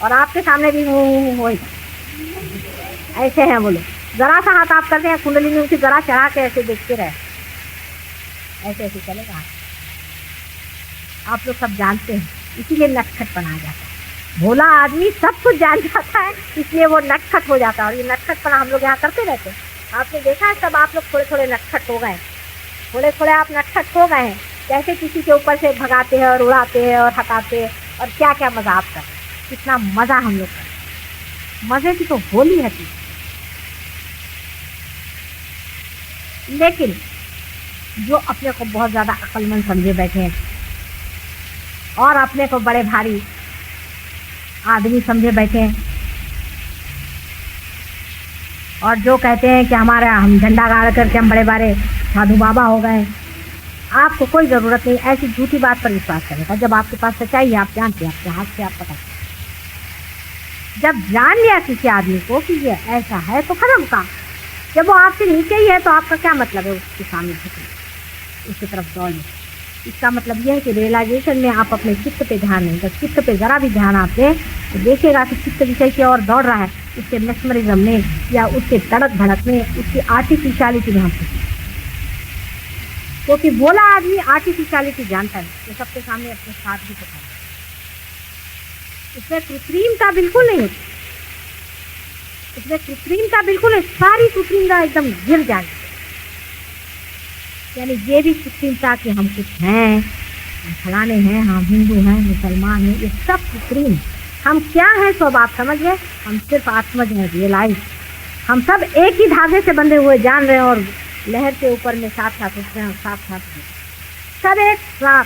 और आपके सामने भी होएगा। ऐसे हैं वो लोग, जरा सा हाथ आप करते हैं, कुंडलिनी उनकी जरा चढ़ा के ऐसे देखते रहे, ऐसे ऐसे चलेगा। आप लोग सब जानते हैं, इसीलिए नटखट बना जाता है। भोला आदमी सब कुछ जान जाता है, इसलिए वो नटखट हो जाता है, और ये नटखटपना हम लोग यहाँ करते रहते हैं। आपने देखा है, सब आप लोग थोड़े थोड़े नटखट हो गए, थोड़े थोड़े आप नटखट हो गए हैं। कैसे किसी के ऊपर से भगाते हैं और उड़ाते हैं और हटाते हैं, और क्या क्या मजा आप करते हैं। कितना मजा हम लोग करते, मजे की तो होली है। लेकिन जो अपने को बहुत ज़्यादा अक्लमंद समझे बैठे हैं और अपने को बड़े भारी आदमी समझे बैठे हैं, और जो कहते हैं कि हम झंडा गाड़ करके हम बड़े बड़े साधु बाबा हो गए। आपको कोई ज़रूरत नहीं ऐसी झूठी बात पर विश्वास करने का। जब आपके पास सच्चाई है, आप जानते हैं, आपके हाथ से आप पता, जब जान लिया किसी आदमी को कि ये ऐसा है तो खत्म काम। जब वो आपसे नीचे ही है तो आपका क्या मतलब है उसके सामने झुकने, उसकी तरफ दौड़ने। इसका मतलब यह है कि रियलाइजेशन में आप अपने चित्त पे ध्यान नहीं, जब चित्त पे ज़रा भी ध्यान आप दें तो देखिएगा कि चित्त विषय की ओर दौड़ रहा है, उसके मैस्मरिज्म में या उसके तड़क भड़क में, उसकी आर्टिफिशियलिटी में हम क्योंकि बोला आदमी आर्टिफिशियलिटी जानता है, वो सबके सामने अपने साथ भी पता है, इसमें कृत्रिमता बिल्कुल नहीं होती, इसमें कृत्रिमता बिल्कुल है, सारी कृत्रिमता एकदम गिर जाएगी। यानी ये भी कृत्रिमता कि हम कुछ हैं, हम फलाने हैं, हम हिंदू हैं, मुसलमान हैं, ये सब कृत्रिम। हम क्या हैं सब आप समझ गए, हम सिर्फ आत्मज हैं, रियलाइज। हम सब एक ही धागे से बंधे हुए जान रहे हैं और लहर के ऊपर में साथ साथ उठते हैं, साथ साथ सब एक साथ।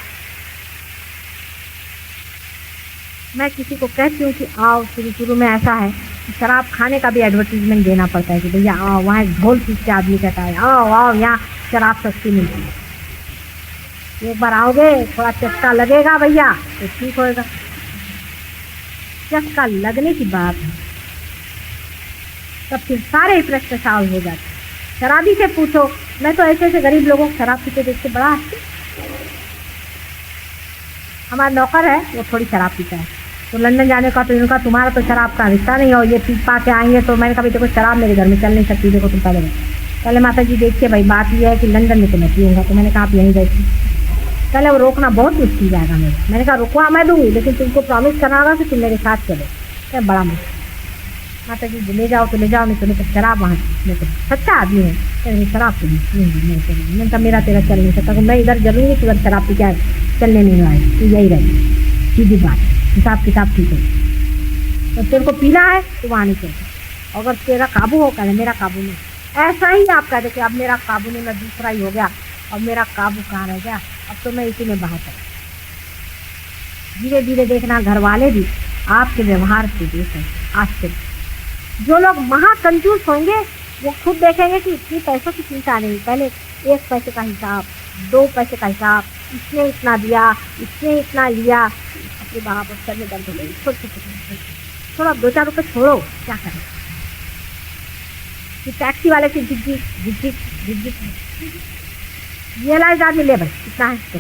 मैं किसी को कहती हूँ कि आओ, शुरू में ऐसा है शराब खाने का भी एडवर्टीजमेंट देना पड़ता है कि भैया आओ, वहाँ एक ढोल पीट के आदमी कहता है आओ आओ, यहाँ शराब सस्ती मिलती है, एक बार आओगे थोड़ा चस्का लगेगा भैया तो ठीक होएगा। चस्का लगने की बात है, तब फिर सारे प्रश्न सॉल्व हो जाते। शराबी से पूछो, मैं तो ऐसे ऐसे गरीब लोगों को शराब पीते देख के बड़ा हंसती। हमारा नौकर है, वो थोड़ी शराब पीता है, तो लंदन जाने का तो इनका तुम्हारा तो शराब का रिश्ता नहीं हो, ये पी पा के आएंगे। तो मैंने कहा भाई देखो शराब मेरे घर में चल नहीं सकती, देखो तुम पहले माता जी देखिए भाई बात ये है कि लंदन में तो मैं पीऊँगा। तो मैंने कहा आप यहीं बैठी, पहले वो रोकना बहुत मुश्किल जाएगा मेरे। मैंने कहा रुकवा मैं दूँगी, लेकिन तुमको प्रॉमिस करना होगा कि तुम मेरे साथ चलो। क्या बड़ा मुश्किल, माता जी ले जाओ तो ले जाओ, नहीं तो नहीं तो शराब वहाँ मैं तो सच्चा आदमी है, तो शराब तो मैंने कहा मेरा तेरा चल नहीं सकता, मैं इधर जलूँगी तो उधर शराब पी क्या चलने नहीं आए, तो यही रहेगी सीधी बात, हिसाब किताब ठीक है। तो तेरे को पीना है तो वहाँ नहीं चलता, अगर तेरा काबू हो कहना मेरा काबू नहीं। ऐसा ही आप कहते कि अब मेरा काबू नहीं, मैं दूसरा ही हो गया, अब मेरा काबू कहाँ रह गया, अब तो मैं इसी में बहा कर। धीरे धीरे देखना घर वाले भी आपके व्यवहार से देखें आश्चर्य। जो लोग महाकंजूस होंगे वो खुद देखेंगे कि इतनी पैसों की चिंता नहीं, पहले 1 पैसे का हिसाब, 2 पैसे का हिसाब, इसने इतना दिया, इसने इतना लिया, अपने बाप सर में दर्द हो गई, थोड़ा 2-4 रुपये छोड़ो, क्या करें। कि टैक्सी वाले से झिझिक रियलाइज आदमी ले भाई इतना है तो।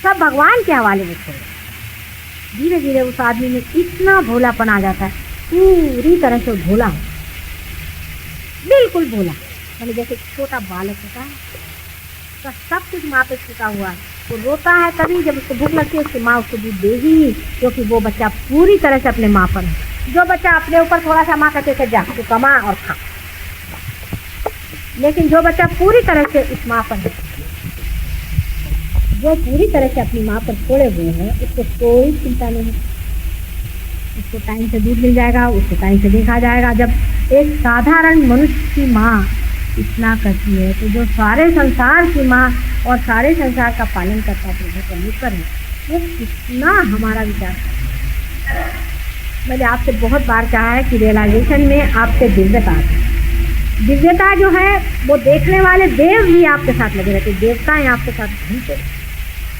सब भगवान के हवाले में छोड़ो। धीरे धीरे उस आदमी में इतना भोलापन आ जाता है, पूरी तरह से भोला हो, बिल्कुल भोला, मतलब जैसे छोटा बालक होता है, तो सब कुछ माँ पे छुटा हुआ है। वो रोता है तभी जब उसको भूख लगती है, उसकी माँ उसको दूध देगी, क्योंकि वो बच्चा पूरी तरह से अपने माँ पर है। जो बच्चा अपने ऊपर थोड़ा सा माँ कहते थे जा तू कमा और खा, लेकिन जो बच्चा पूरी तरह से उस माँ पर है, जो पूरी तरह से अपनी माँ पर छोड़े हुए हैं, उसको कोई चिंता नहीं है, उसको टाइम से दूध मिल जाएगा, उसको टाइम से देखा जाएगा। जब एक साधारण मनुष्य की माँ इतना करती है, तो जो सारे संसार की माँ और सारे संसार का पालन करता प्रभु परमेश्वर है, वो कितना हमारा विचार है। मैंने आपसे बहुत बार कहा है कि रियलाइजेशन में आपसे दिव्यता है। दिव्यता जो है वो देखने वाले देव भी आपके साथ लगे रहते, देवताएं आपके साथ घूमते।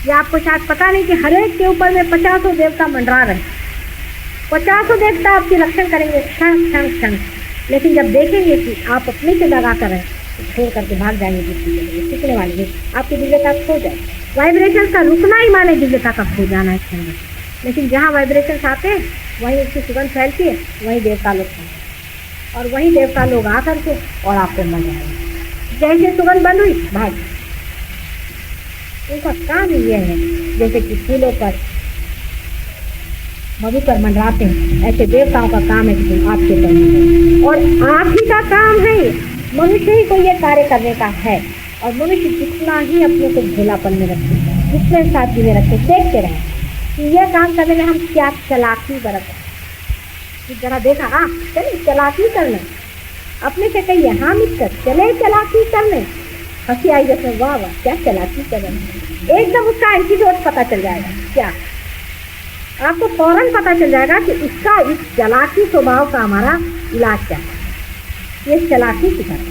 ये आपको शायद पता नहीं कि हर एक के ऊपर में 50 देवता मंडरा रहे, 50 देवता आपकी रक्षण करेंगे क्षण क्षण क्षण। लेकिन जब देखेंगे कि आप अपने से लगा कर रहे तो छोड़ करके भाग जाएंगे, सीखने वाले आपकी दिव्यता खो जाए। वाइब्रेशन का रुकना ही माने दिव्यता का खो जाना है क्षण में। लेकिन जहाँ वाइब्रेशन आते हैं वहीं उसकी सुगंध फैलती है, वहीं देवता लोग आते और वहीं देवता लोग आ करके और आपको मजा आएगा। जैसे सुगंध बंद हुई भाग, उनका काम ये है जैसे कि फूलों पर मधु पर मंडराते हैं, ऐसे देवताओं का काम है कि आपके करने और आप ही का काम है। मनुष्य ही को ये कार्य करने का है, और मनुष्य जितना ही अपने को भोलापन में रखे, जितने साथी में रखे, देखते रहे कि यह काम करने में हम क्या चालाकी बरतें। जरा देखा चलिए चालाकी कर लें, अपने से कहिए हाँ मित्र चले चालाकी करने। हंसी आई जैसे वाह वाह क्या चालाकी कर रहे हैं। एकदम उसका एंटीडोट पता चल जाएगा। क्या आपको फौरन पता चल जाएगा कि इसका इस चालाकी स्वभाव का हमारा इलाज क्या है। ये चालाकी सिखाते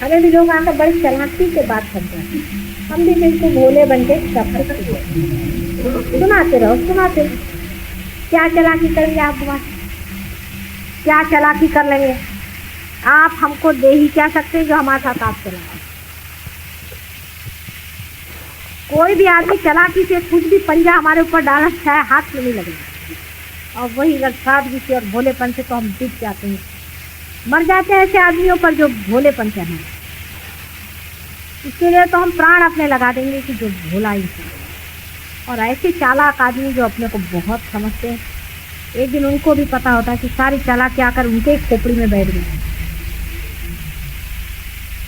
हमें भी लोग आकर बड़ी चालाकी से बात करते हैं। हम भी बिल्कुल भोले बन के सब सुनाते रहो सुनाते रहो। क्या चालाकी करेंगे आप बात, क्या चालाकी कर लेंगे आप। हमको दे ही क्या सकते हैं जो हमारे साथ आप चलाएं। कोई भी आदमी चालाकी से कुछ भी पंजा हमारे ऊपर डालना चाहे हाथ में नहीं लगेगा। और वही अगर सादगी से और भोलेपन से तो हम जीत जाते हैं, मर जाते हैं ऐसे आदमियों पर जो भोलेपन से हैं। इसके लिए तो हम प्राण अपने लगा देंगे कि जो भोला इंसान। और ऐसे चालाक आदमी जो अपने को बहुत समझते हैं, एक दिन उनको भी पता होता है कि सारी चालाकी आकर उनके एक खोपड़ी में बैठ गई।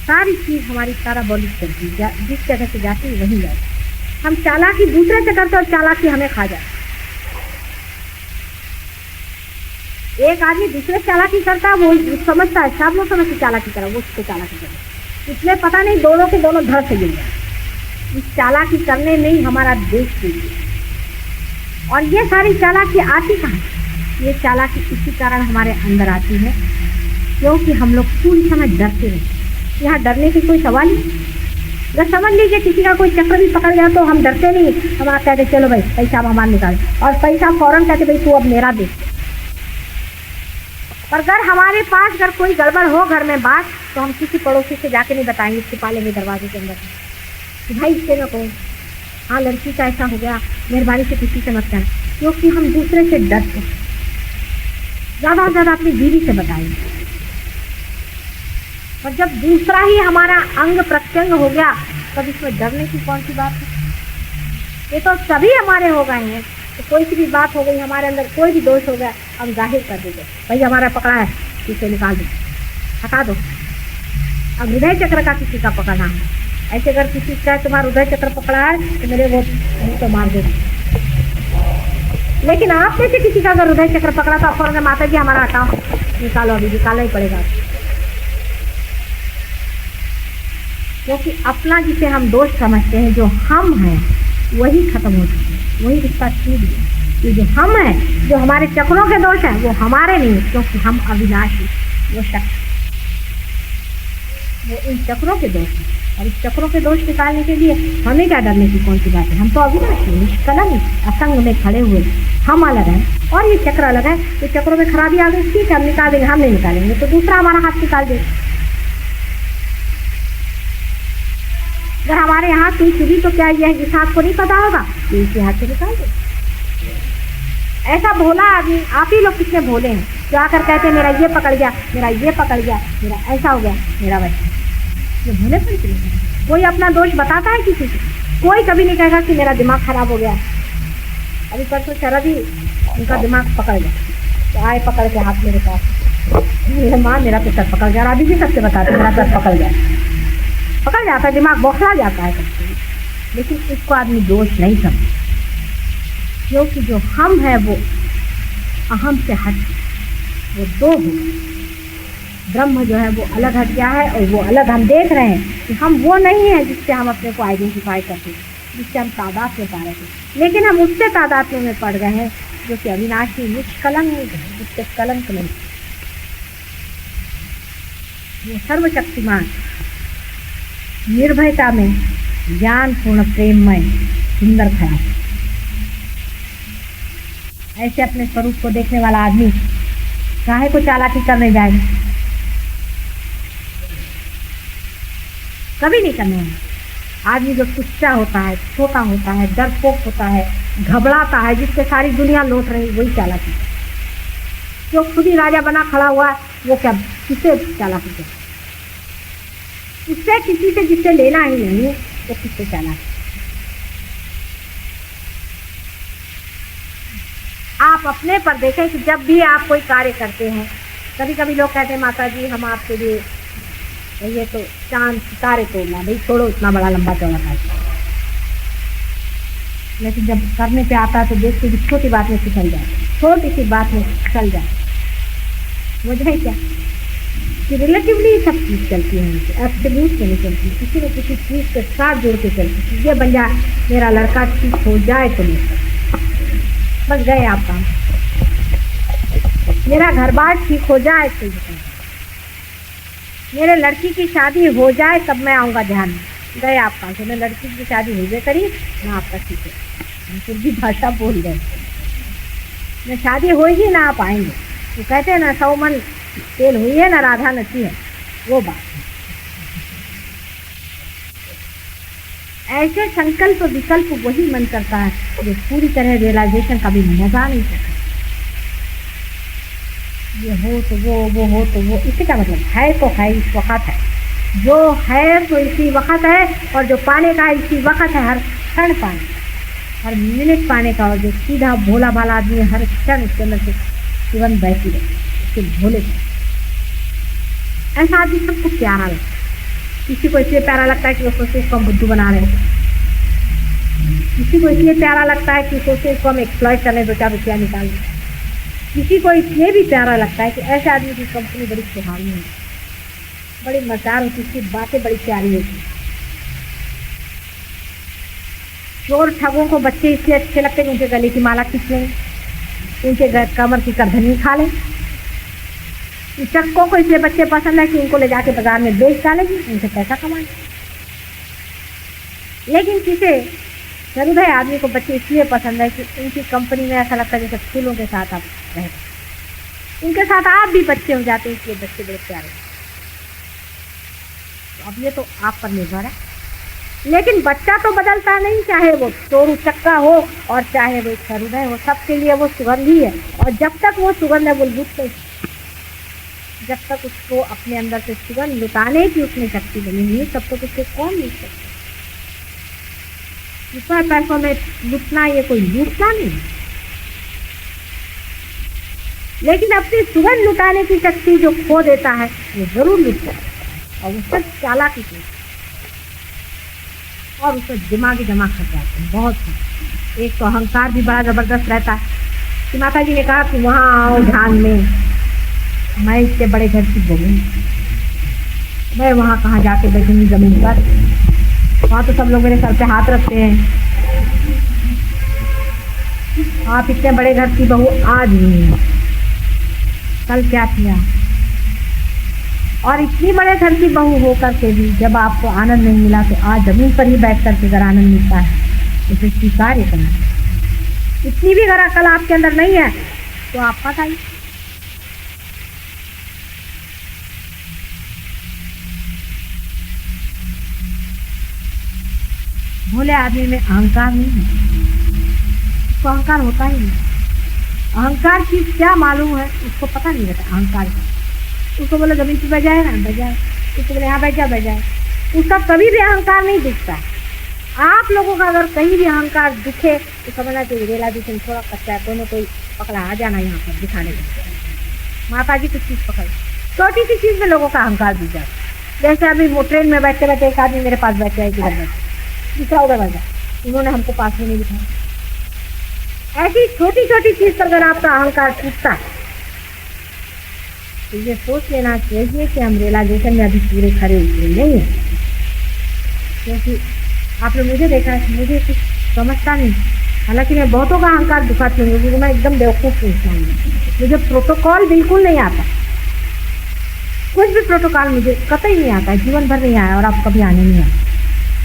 सारी चीज़ हमारी सारा बॉडी चलती जिस जगह से जाती है वहीं जाती। हम चालाकी दूसरे से करते और चालाकी हमें खा जाए। एक आदमी दूसरे चालाकी करता है वो समझता है सब लोग समझते चालाकी करा वो उसको चालाकी करा, इसलिए पता नहीं दोनों के दोनों धड़ से गिर गए। इस चालाकी करने में ही हमारा देश गिर गया। और ये सारी चालाकी आती कहाँ? ये चालाकी इसी कारण हमारे अंदर आती है क्योंकि हम लोग पूरी समय डरते रहते। यहाँ डरने की कोई सवाल नहीं। अगर समझ लीजिए किसी का कोई चक्कर भी पकड़ गया तो हम डरते नहीं, हम आप कहते चलो भाई पैसा अब हमारा निकाल, और पैसा फौरन कहते भाई तू अब मेरा दे। पर अगर हमारे पास अगर कोई गड़बड़ हो घर में बात तो हम किसी पड़ोसी से जाके नहीं बताएंगे, छिपा लेंगे दरवाजे के अंदर कि भाई इससे ना कहो, हाँ लड़की का ऐसा हो गया, मेहरबानी से किसी से मत कहना, क्योंकि हम दूसरे से डरते। ज़्यादा से ज़्यादा अपनी बीवी से बताएंगे। और जब दूसरा ही हमारा अंग प्रत्यंग हो गया तब इसमें डरने की कौन सी बात है। ये तो सभी हमारे हो गए हैं। तो कोई सी भी बात हो गई हमारे अंदर, कोई भी दोष हो गया, हम जाहिर कर देंगे भाई हमारा पकड़ा है, इसे निकाल दो, हटा दो। अब हृदय चक्र का किसी का पकड़ना है, ऐसे अगर किसी का तुम्हारा हृदय चक्र पकड़ा है तो मेरे वो मुँह तो मार देगा। लेकिन आप में से किसी का अगर हृदय चक्र पकड़ा था फौरन माता जी हमारा हटाओ, निकालो, अभी निकालना ही पड़ेगा। क्योंकि अपना जिसे हम दोष समझते हैं, जो हम हैं वही खत्म हो चुका है, वही रिश्ता टूट गया। ये जो हम हैं, जो हमारे चक्रों के दोष हैं, वो हमारे नहीं, क्योंकि हम अविनाशी, वो शक्ति, वो इन चक्रों के दोष हैं। और इस चक्रों के दोष निकालने के लिए हमें क्या डरने की कौन सी बात है। हम तो अविनाशी, निष्कलंक, असंग में खड़े हुए हम अलग हैं और ये चक्र अलग है। तो चक्रों में खराबी आ गई, ठीक है हम निकाल देंगे, हम नहीं निकालेंगे तो दूसरा हमारा हाथ निकाल देगा। अगर हमारे यहाँ सुई चुभी तो क्या यह इस हाथ को नहीं पता होगा, ये इसी हाथ से निकाल दे। ऐसा भोला आदमी, आप ही लोग कितने भोले हैं जो आकर कहते हैं मेरा ये पकड़ गया, मेरा ये पकड़ गया, मेरा ऐसा हो गया, मेरा वैसा। ये भोले पर कोई अपना दोष बताता है किसी को? कोई कभी नहीं कहेगा कि मेरा दिमाग खराब हो गया। अभी परसों शरद ही उनका दिमाग पकड़ गया तो आए पकड़ के हाथ मेरे पास, मेरे माँ मेरा तो सर पकड़ गया। अभी भी सबसे बताते मेरा सर पकड़ गया, पकड़ जाता है, दिमाग बौखला जाता है कभी। लेकिन इसको आदमी दोष नहीं समझता, क्योंकि जो हम है वो अहम से हट, वो दो हो। ब्रह्म जो है वो अलग हट गया है और वो अलग हम देख रहे हैं कि हम वो नहीं है जिससे हम अपने को आइडेंटिफाई करते हैं, जिससे हम तादाद में पा रहे थे। लेकिन हम उससे तादाद में पड़ गए हैं जो कि अविनाशी, निष्कलंक है, जिससे कलंक नहीं। वो सर्वशक्तिमान, निर्भयता में, ज्ञान पूर्ण, प्रेममय, सुंदर खड़ा। ऐसे अपने स्वरूप को देखने वाला आदमी काहे को चालाकी करने जाएगा? कभी नहीं करने वाला। आदमी जो तुच्चा होता है, छोटा होता है, डरपोक होता है, घबराता है, जिससे सारी दुनिया लौट रही, वही चालाकी। जो खुद ही राजा बना खड़ा हुआ वो क्या किसे चालाकी करे? उससे किसी से जिससे लेना ही नहीं वो किससे चालाकी? आप अपने पर देखें कि जब भी आप कोई कार्य करते हैं, कभी कभी लोग कहते हैं माता जी हम आपके लिए ये तो चांद सितारे तोड़ना, भाई छोड़ो इतना बड़ा लंबा चौड़ा कार्य। लेकिन जब करने पे आता है तो देखते कि छोटी बात में फिसल जाए, छोटी सी बात में फिसल जाए। वजह क्या? कि रिलेटिवली सब चीज़ चलती है उनसे, एब्सोल्यूट में नहीं चलती, किसी न किसी चीज़ के साथ जोड़ के चलती। ये बन जाए मेरा लड़का ठीक हो जाए तो बस गए आप काम, मेरा घर बार ठीक हो जाए तो मेरे लड़की की शादी हो जाए तब मैं आऊँगा ध्यान में, गए आप काम से। मैं लड़की की शादी हो जाए करी ना आपका ठीक है, हम फिर भी भाषा बोल रहे मैं शादी होगी ना आप आएंगे। वो कहते हैं ना 100 मन तेल हुई है ना राधा नची है, वो बात। ऐसे संकल्प विकल्प वही मन करता है जो पूरी तरह रियलाइजेशन कभी मजा नहीं सकता। ये हो तो वो हो तो वो, इससे क्या मतलब है तो है, इस वक्त है जो है तो इसी वक्त है, और जो पाने का है इसी वक्त है, हर क्षण पाने, हर मिनट पाने का। और जो सीधा भोला भाला आदमी है हर क्षण उसके अंदर से तुरंत बहती रहे उसके भोले। ऐसा आदमी सबको प्यारा लगता है, किसी को इसलिए प्यारा लगता है कि वो सोचते इसको हम बुद्धू बना रहे हैं, किसी को इसलिए प्यारा लगता है कि सोचते इसको हम एक्सप्लॉइट करने 2-4 रुपया निकाल दें, किसी को इसलिए भी प्यारा लगता है कि ऐसे आदमी की कंपनी बड़ी सुहावनी है, बड़ी मजेदार होती, उसकी बातें बड़ी प्यारी होती। चोर ठगों को बच्चे इसलिए अच्छे लगते हैं कि उनके गले की माला खींच लें, उनके कमर की करधनी खा लें। चक्कों को इसलिए बच्चे पसंद है कि उनको ले जाके बाजार में बेच डालेंगे, उनसे पैसा कमाएं। लेकिन किसी हृदय आदमी को बच्चे इसलिए पसंद है कि उनकी कंपनी में ऐसा लगता है जैसे फूलों के साथ आप रहते, उनके साथ आप भी बच्चे हो जाते हैं, इसलिए बच्चे बड़े प्यारे। तो अब ये तो आप पर निर्भर है, लेकिन बच्चा तो बदलता नहीं, चाहे वो चोर उचक्का हो और चाहे वो हृदय हो, सबके लिए वो सुगंध ही है। और जब तक वो सुगंध है वो लुट नहीं, जब तक उसको अपने अंदर से सुगंध लुटाने की उसमें शक्ति बनी हुई है तब तक उसको कौन लूट सकता। रुपये पैसों में लुटना ये कोई लूटना नहीं, लेकिन अपनी सुगंध लुटाने की शक्ति जो खो देता है वो जरूर लुटता है, और उससे चालाकी की और उससे दिमागी दिमाग खर्च जाते हैं बहुत। एक तो अहंकार भी बड़ा जबरदस्त रहता है कि माता जी ने कहा कि वहाँ आओ ध्यान में, मैं इसके बड़े घर की बहू, मैं वहाँ कहाँ जाके बैठूंगी जमीन पर, वहाँ तो सब लोग मेरे सर पे हाथ रखते हैं। आप इतने बड़े घर की बहू आज नहीं है, कल क्या किया। और इतनी बड़े घर की बहू होकर के भी जब आपको आनंद नहीं मिला तो आज जमीन पर ही बैठ करके अगर आनंद मिलता है उसे स्वीकार करना। इतनी भी अगर अकल आपके अंदर नहीं है तो आप पास आई। भोले आदमी में अहंकार नहीं है, उसको अहंकार होता ही नहीं। अहंकार की क्या मालूम है उसको पता नहीं रहता अहंकार का। उसको बोले जमीन पे बैठ जाए ना बैठ जाए, उसको बोले यहाँ बैठ जाए, उसका कभी भी अहंकार नहीं दिखता है। आप लोगों का अगर कहीं भी अहंकार दिखे तो समझना चाहिए रियलाइजेशन थोड़ा कच्चा है, दोनों कोई पकड़ा आ जाना यहाँ पर दिखाने के। माता जी कुछ चीज़ पकड़, छोटी सी चीज़ में लोगों का अहंकार दिख जाए। जैसे अभी वो ट्रेन में बैठते बैठे एक आदमी मेरे पास बैठे है, किधर बैठे, दूसरा उधर बैठा, उन्होंने हमको पास में नहीं बिठाया। ऐसी छोटी छोटी चीज़ पर अगर आपका अहंकार टूटता है तो ये सोच लेना चाहिए कि हम रियलाइजेशन में अभी पूरे खरे उतरे नहीं है। क्योंकि आप लोग मुझे देखा है, मुझे कुछ समझता नहीं, हालांकि मैं बहुतों का अहंकार दुखाती हूँ क्योंकि मैं एकदम बेवकूफ़ इंसान हूँ। मुझे प्रोटोकॉल बिल्कुल नहीं आता, कुछ भी प्रोटोकॉल मुझे कतई नहीं आता है, जीवन भर नहीं आया और आप कभी आने नहीं आए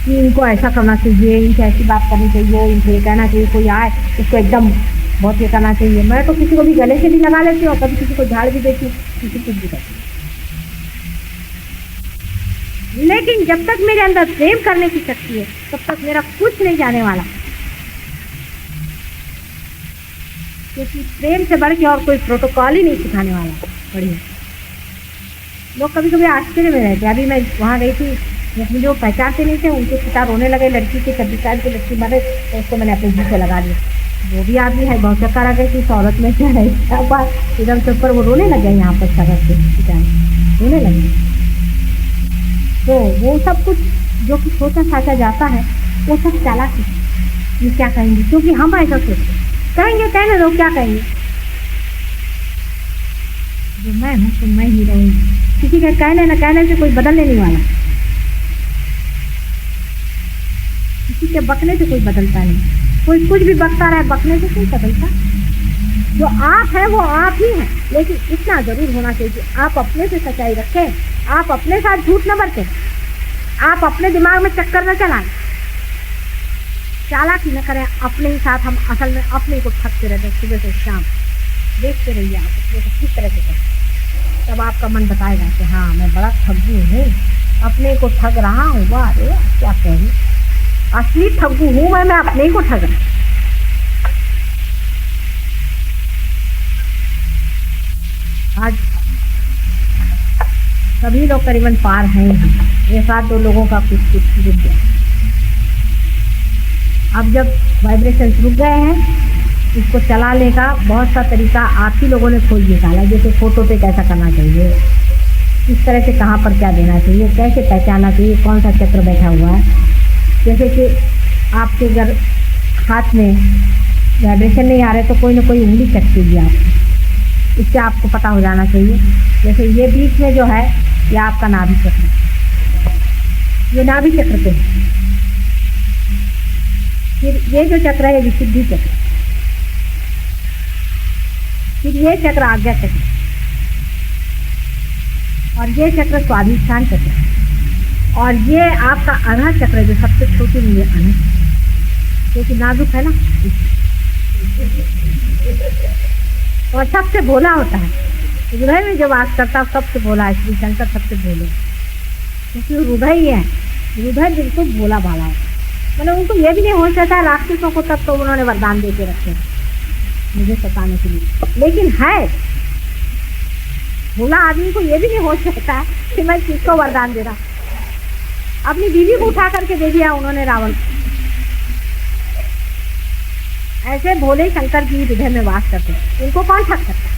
कि इनको ऐसा करना चाहिए, इनसे ऐसी बात करनी चाहिए, इनको ये कहना चाहिए, कोई आए उसको एकदम बहुत ये करना चाहिए। मैं तो किसी को भी गले से भी लगा लेती हूँ, कभी किसी को झाड़ भी देती हूँ, किसी कुछ भी करती हूँ। लेकिन जब तक मेरे अंदर प्रेम करने की शक्ति है तब तक मेरा कुछ नहीं जाने वाला, क्योंकि प्रेम से बढ़ के और कोई प्रोटोकॉल ही नहीं सिखाने वाला। बढ़िया लोग कभी कभी आश्चर्य में रहते। अभी मैं वहाँ गई थी, मुझे वो पहचानते नहीं थे, उनके पिता रोने लगे, लड़की के 26 साल की लड़की मरे तो उसको मैंने अपने जी से लगा दिया। वो भी आदमी है बहुत चक्कर आ गई थी, औरत में क्या है एकदम से ऊपर वो रोने लगे, यहाँ पर सड़क पे पिता रोने लगे। तो वो सब कुछ जो कि सोचा साचा जाता है वो सब चालाकी। ये क्या कहेंगे, क्योंकि हम ऐसा सोचते कहेंगे, कहने दो क्या कहेंगे, जो मैं हूँ तो मैं ही रहूँगी। किसी के कहने न कहने से कोई बदलने नहीं वाला, किसी के बकने से कोई बदलता नहीं। कोई कुछ भी बकता रहे, बकने से कोई बदलता। जो आप है वो आप ही हैं, लेकिन इतना जरूर होना चाहिए कि आप अपने से सच्चाई रखें, आप अपने साथ झूठ न बरतें, आप अपने दिमाग में चक्कर न चलाएं, चालाकी न करें अपने ही साथ। हम असल में अपने को ठगते रहते हैं सुबह से शाम। देखते रहिए आप अपने को किस तरह से करते, तब आपका मन बताएगा कि हाँ मैं बड़ा ठगू हूँ, अपने को ठग रहा हूँ। वाह अरे क्या कह, असली ठगू हूँ मैं अपने को ठग रहा। आज सभी लोग करीबन पार हैं ही, एक आध दो लोगों का कुछ कुछ रुक गया। अब जब वाइब्रेशन रुक गए हैं, इसको चलाने का बहुत सा तरीका आप ही लोगों ने खोज निकाला। जैसे फोटो पे कैसा करना चाहिए, किस तरह से कहाँ पर क्या देना चाहिए, कैसे पहचानना चाहिए कौन सा चक्र बैठा हुआ है। जैसे कि आपके अगर हाथ में वाइब्रेशन नहीं आ रहे तो कोई ना कोई उंगली चट कीजिए आप, इससे आपको पता हो जाना चाहिए। जैसे ये बीच में जो है ये आपका नाभि चक्र, ये नाभि चक्र पे है। फिर ये जो चक्र है ये विशुद्धि चक्र, फिर ये चक्र आज्ञा चक्र, और ये चक्र स्वाधिष्ठान चक्र, और ये आपका अनह चक्र जो सबसे छोटी हुई है अनह, क्योंकि नाजुक है ना और सबसे भोला होता है। हृदय में जो वास करता है सबसे भोला है। श्री शंकर सबसे भोले, क्योंकि हृदय ही है। हृदय बिल्कुल भोला भाला है, मतलब उनको ये भी नहीं हो सकता है राक्षसों को तब तो उन्होंने वरदान दे के रखे मुझे सताने के लिए। लेकिन है भोला आदमी को ये भी नहीं हो सकता है कि मैं किसको वरदान दे रहा। अपनी बीवी को उठा करके दे दिया उन्होंने रावण। ऐसे भोले शंकर जी हृदय में वास करते, उनको कौन ठग सकता।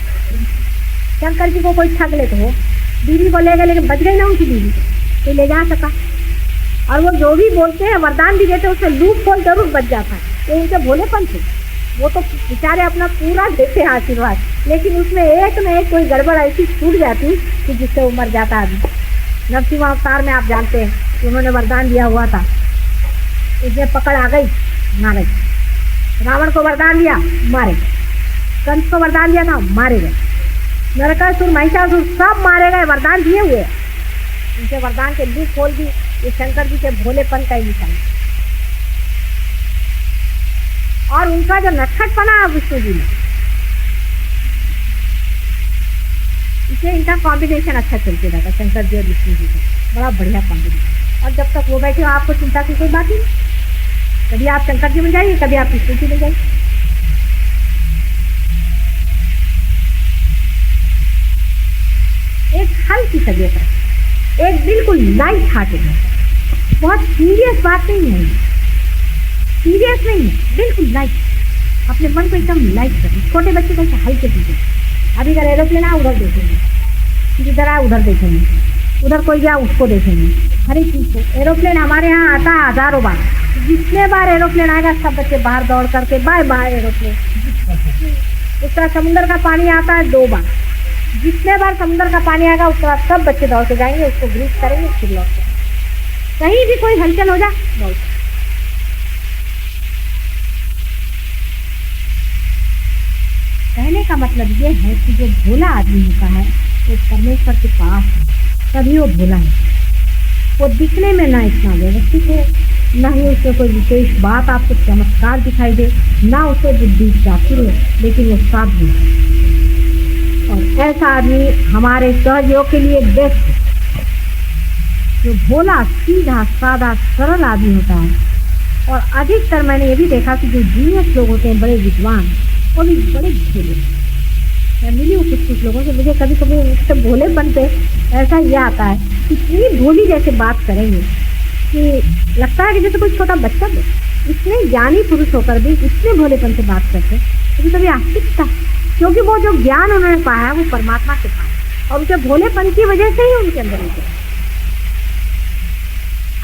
शंकर जी को कोई ठग ले तो हो, बीवी को ले गए लेकिन बच गई ना उनकी बीवी, तो ले जा सका। और वो जो भी बोलते हैं वरदान भी देते, उससे लूप खोल जरूर बच जाता है। तो उनके भोलेपन से वो तो बेचारे अपना पूरा देते हैं आशीर्वाद, लेकिन उसमें एक न एक कोई गड़बड़ ऐसी छूट जाती कि जिससे वो मर जाता आदमी। नरसिंह अवतार में आप जानते हैं कि उन्होंने वरदान दिया हुआ था, उसमें पकड़ आ गई, मारे। रावण को वरदान दिया, मारे। कंस को वरदान दिया था, मारे गए। नरकासुर महिषासुर सब मारे गए, वरदान दिए हुए। उनके वरदान के लूप खोल भी ये शंकर जी के भोलेपन का ही निशान। और उनका जो नटखटपना है विष्णु जी में, इसलिए इनका कॉम्बिनेशन अच्छा चलते रहता, शंकर जी और विष्णु जी का बड़ा बढ़िया कॉम्बिनेशन। और जब तक वो बैठे हो आपको चिंता की कोई बात ही नहीं। कभी आप शंकर जी बन जाइए, कभी आप विष्णु जी बन जाइए। एक हल्की तबीयत रखें, एक बिल्कुल लाइट हार्टेड है, बहुत सीरियस बात नहीं है, सीरियस नहीं है, बिल्कुल लाइट। अपने मन को एकदम लाइट रखें। छोटे बच्चे को हल्के दीजिए। अभी अगर एरोप्लेन आए उधर देखेंगे, इधर आए उधर देखेंगे, उधर कोई गया उसको देखेंगे, हर एक चीज को। एरोप्लेन हमारे यहाँ आता है हजारों बार, जितने बार एरोप्लेन आएगा सब बच्चे बाहर दौड़ करके बाय बाय एरोप्लेन। उस तरह समुद्र का पानी आता है 2 बार, जितने बार समुद्र का पानी आएगा उस तरह सब बच्चे दौड़ के जाएंगे, उसको ग्रीस करेंगे, फिर लौट के। कहीं भी कोई हलचल हो जाए दौड़। कहने का मतलब ये है कि जो भोला आदमी होता है वो परमेश्वर के पास है, तभी वो भोला है। वो दिखने में ना इतना व्यवस्थित हो, ना ही उसमें कोई विशेष बात आपको चमत्कार दिखाई दे, ना उसे बुद्धि चातुर हो, लेकिन वो साधु है। और ऐसा आदमी हमारे सहयोग के लिए बेस्ट है। जो भोला सीधा सादा सरल आदमी होता है। और अधिकतर मैंने ये भी देखा कि जो जीनियस लोग होते हैं, बड़े विद्वान, वो भी बड़े भोले। मैं मिली हूँ कुछ लोगों से, मुझे कभी कभी उससे भोले बनते ऐसा ये आता है कि इतनी भोली जैसे बात करेंगे कि लगता है कि जैसे कोई छोटा बच्चा हो। इतने ज्ञानी पुरुष होकर भी इतने भोलेपन से बात करते, कभी कभी आश्चर्य था, क्योंकि वो जो ज्ञान उन्होंने पाया है वो परमात्मा से पाया, और उनके भोलेपन की वजह से ही उनके अंदर होते।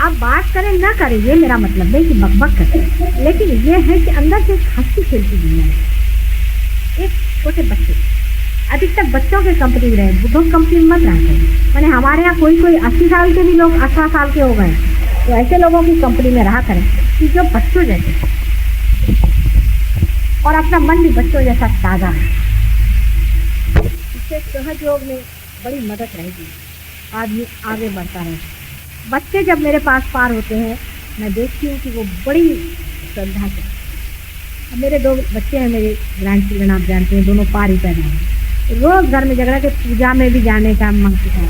आप बात करें ना करें ये मेरा मतलब नहीं कि बकबक करें, लेकिन ये है कि अंदर से हंसी खेलती दुनिया है। एक छोटे बच्चे, अधिक अधिकतर बच्चों के कंपनी में रहे, बुढ़ों की कंपनी में मत रहते। मैंने हमारे यहाँ कोई 80 साल के भी लोग 18 साल के हो गए, तो ऐसे लोगों की कंपनी में रहा करें कि जो बच्चों जैसे और अपना मन भी बच्चों जैसा ताज़ा है। इससे सहज योग में बड़ी मदद रहेगी, आदमी आगे बढ़ता है। बच्चे जब मेरे पास पार होते हैं, मैं देखती हूँ कि वो बड़ी श्रद्धा से, अब मेरे 2 बच्चे हैं, मेरे ग्रैंड चिल्ड्रन, आप जानते हैं, दोनों पार ही पैदा हैं। रोज़ घर में झगड़ा के पूजा में भी जाने का मांगते हैं,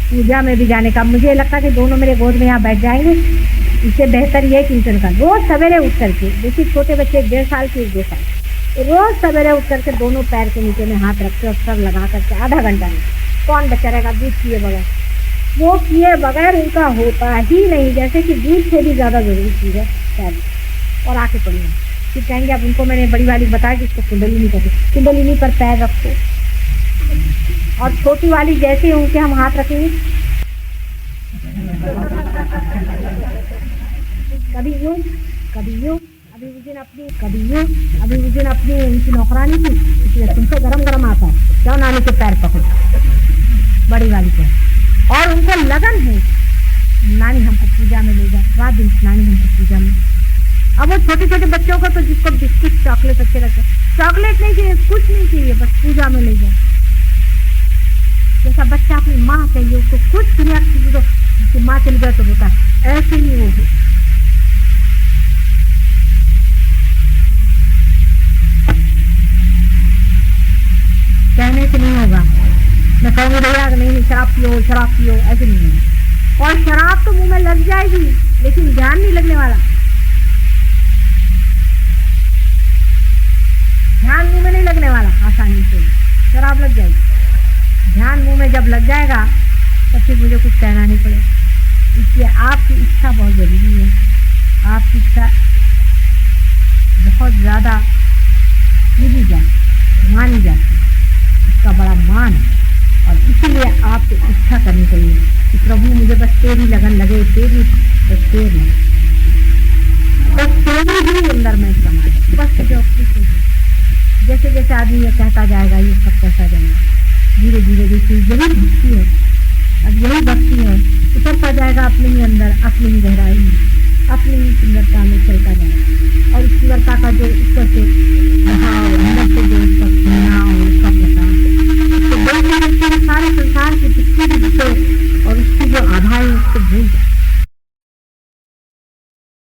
पूजा में भी जाने का। मुझे लगता कि दोनों मेरे गोद में यहाँ बैठ जाएंगे, इससे बेहतर ये कि इनका रोज़ सवेरे उठ करके, देखिए छोटे बच्चे 1.5 साल के 1-2 साल, रोज़ सवेरे उठ करके दोनों पैर के नीचे में हाथ रखते और सर लगा करके आधा घंटा में, कौन बच्चा रहेगा दूध पिए बगैर? वो पिए बगैर उनका होता ही नहीं, जैसे कि दूध से भी ज़्यादा जरूरी चीज़ है पैर। और आके पड़ी फिर कहेंगे, अब उनको मैंने बड़ी वाली बताया कि इसको कुंडलिनी करके, कुंडलिनी पर पैर रखो। और छोटी वाली जैसे उनके हम हाथ रखेंगे, कभी यूँ कभी यूँ, अभी उस दिन अपनी उनकी नौकरानी थी, इसलिए तुमसे गरम गरम आता है, जाओ नानी के पैर पकड़ो, बड़ी वाली को। और उनको लगन है, नानी हमको पूजा में ले जाए, रात दिन नानी हमको पूजा में। अब वो छोटे छोटे बच्चों को तो जिसको बिस्कुट चॉकलेट अच्छे लगते, चॉकलेट नहीं चाहिए, कुछ नहीं चाहिए, बस पूजा में ले जाए। जैसा बच्चा अपनी माँ चाहिए, उसको कुछ दुनिया की चीज़ों तो माँ चली जाए तो होता है, ऐसे ही वो है। कहने से नहीं होगा, मैं कहूँगी भैया नहीं शराब पियो, ऐसे नहीं है। और शराब तो मुंह में लग जाएगी, लेकिन ध्यान नहीं लगने वाला। ध्यान मुंह में नहीं लगने वाला आसानी से, शराब लग जाएगी। ध्यान मुंह में जब लग जाएगा तब फिर मुझे कुछ कहना नहीं पड़ेगा। इसलिए आपकी इच्छा बहुत जरूरी है, आपकी इच्छा बहुत ज़्यादा मिली जाती, मानी जाती, इसका बड़ा मान है। और इसीलिए आपको इच्छा करनी चाहिए कि प्रभु मुझे बस तेरी लगन लगे, तेरी बस तेरी ही अंदर में समा दे, बस जो कुछ। जैसे जैसे आदमी ये कहता जाएगा, ये सब कहता जाएगा, धीरे धीरे देखिए यही भक्ति है। अब यही भक्ति है, उतरता जाएगा अपने ही अंदर, अपनी ही गहराई में, अपनी ही सुंदरता में चलता जाएगा। और इस सुंदरता का जो ऊपर से भाव अंदर से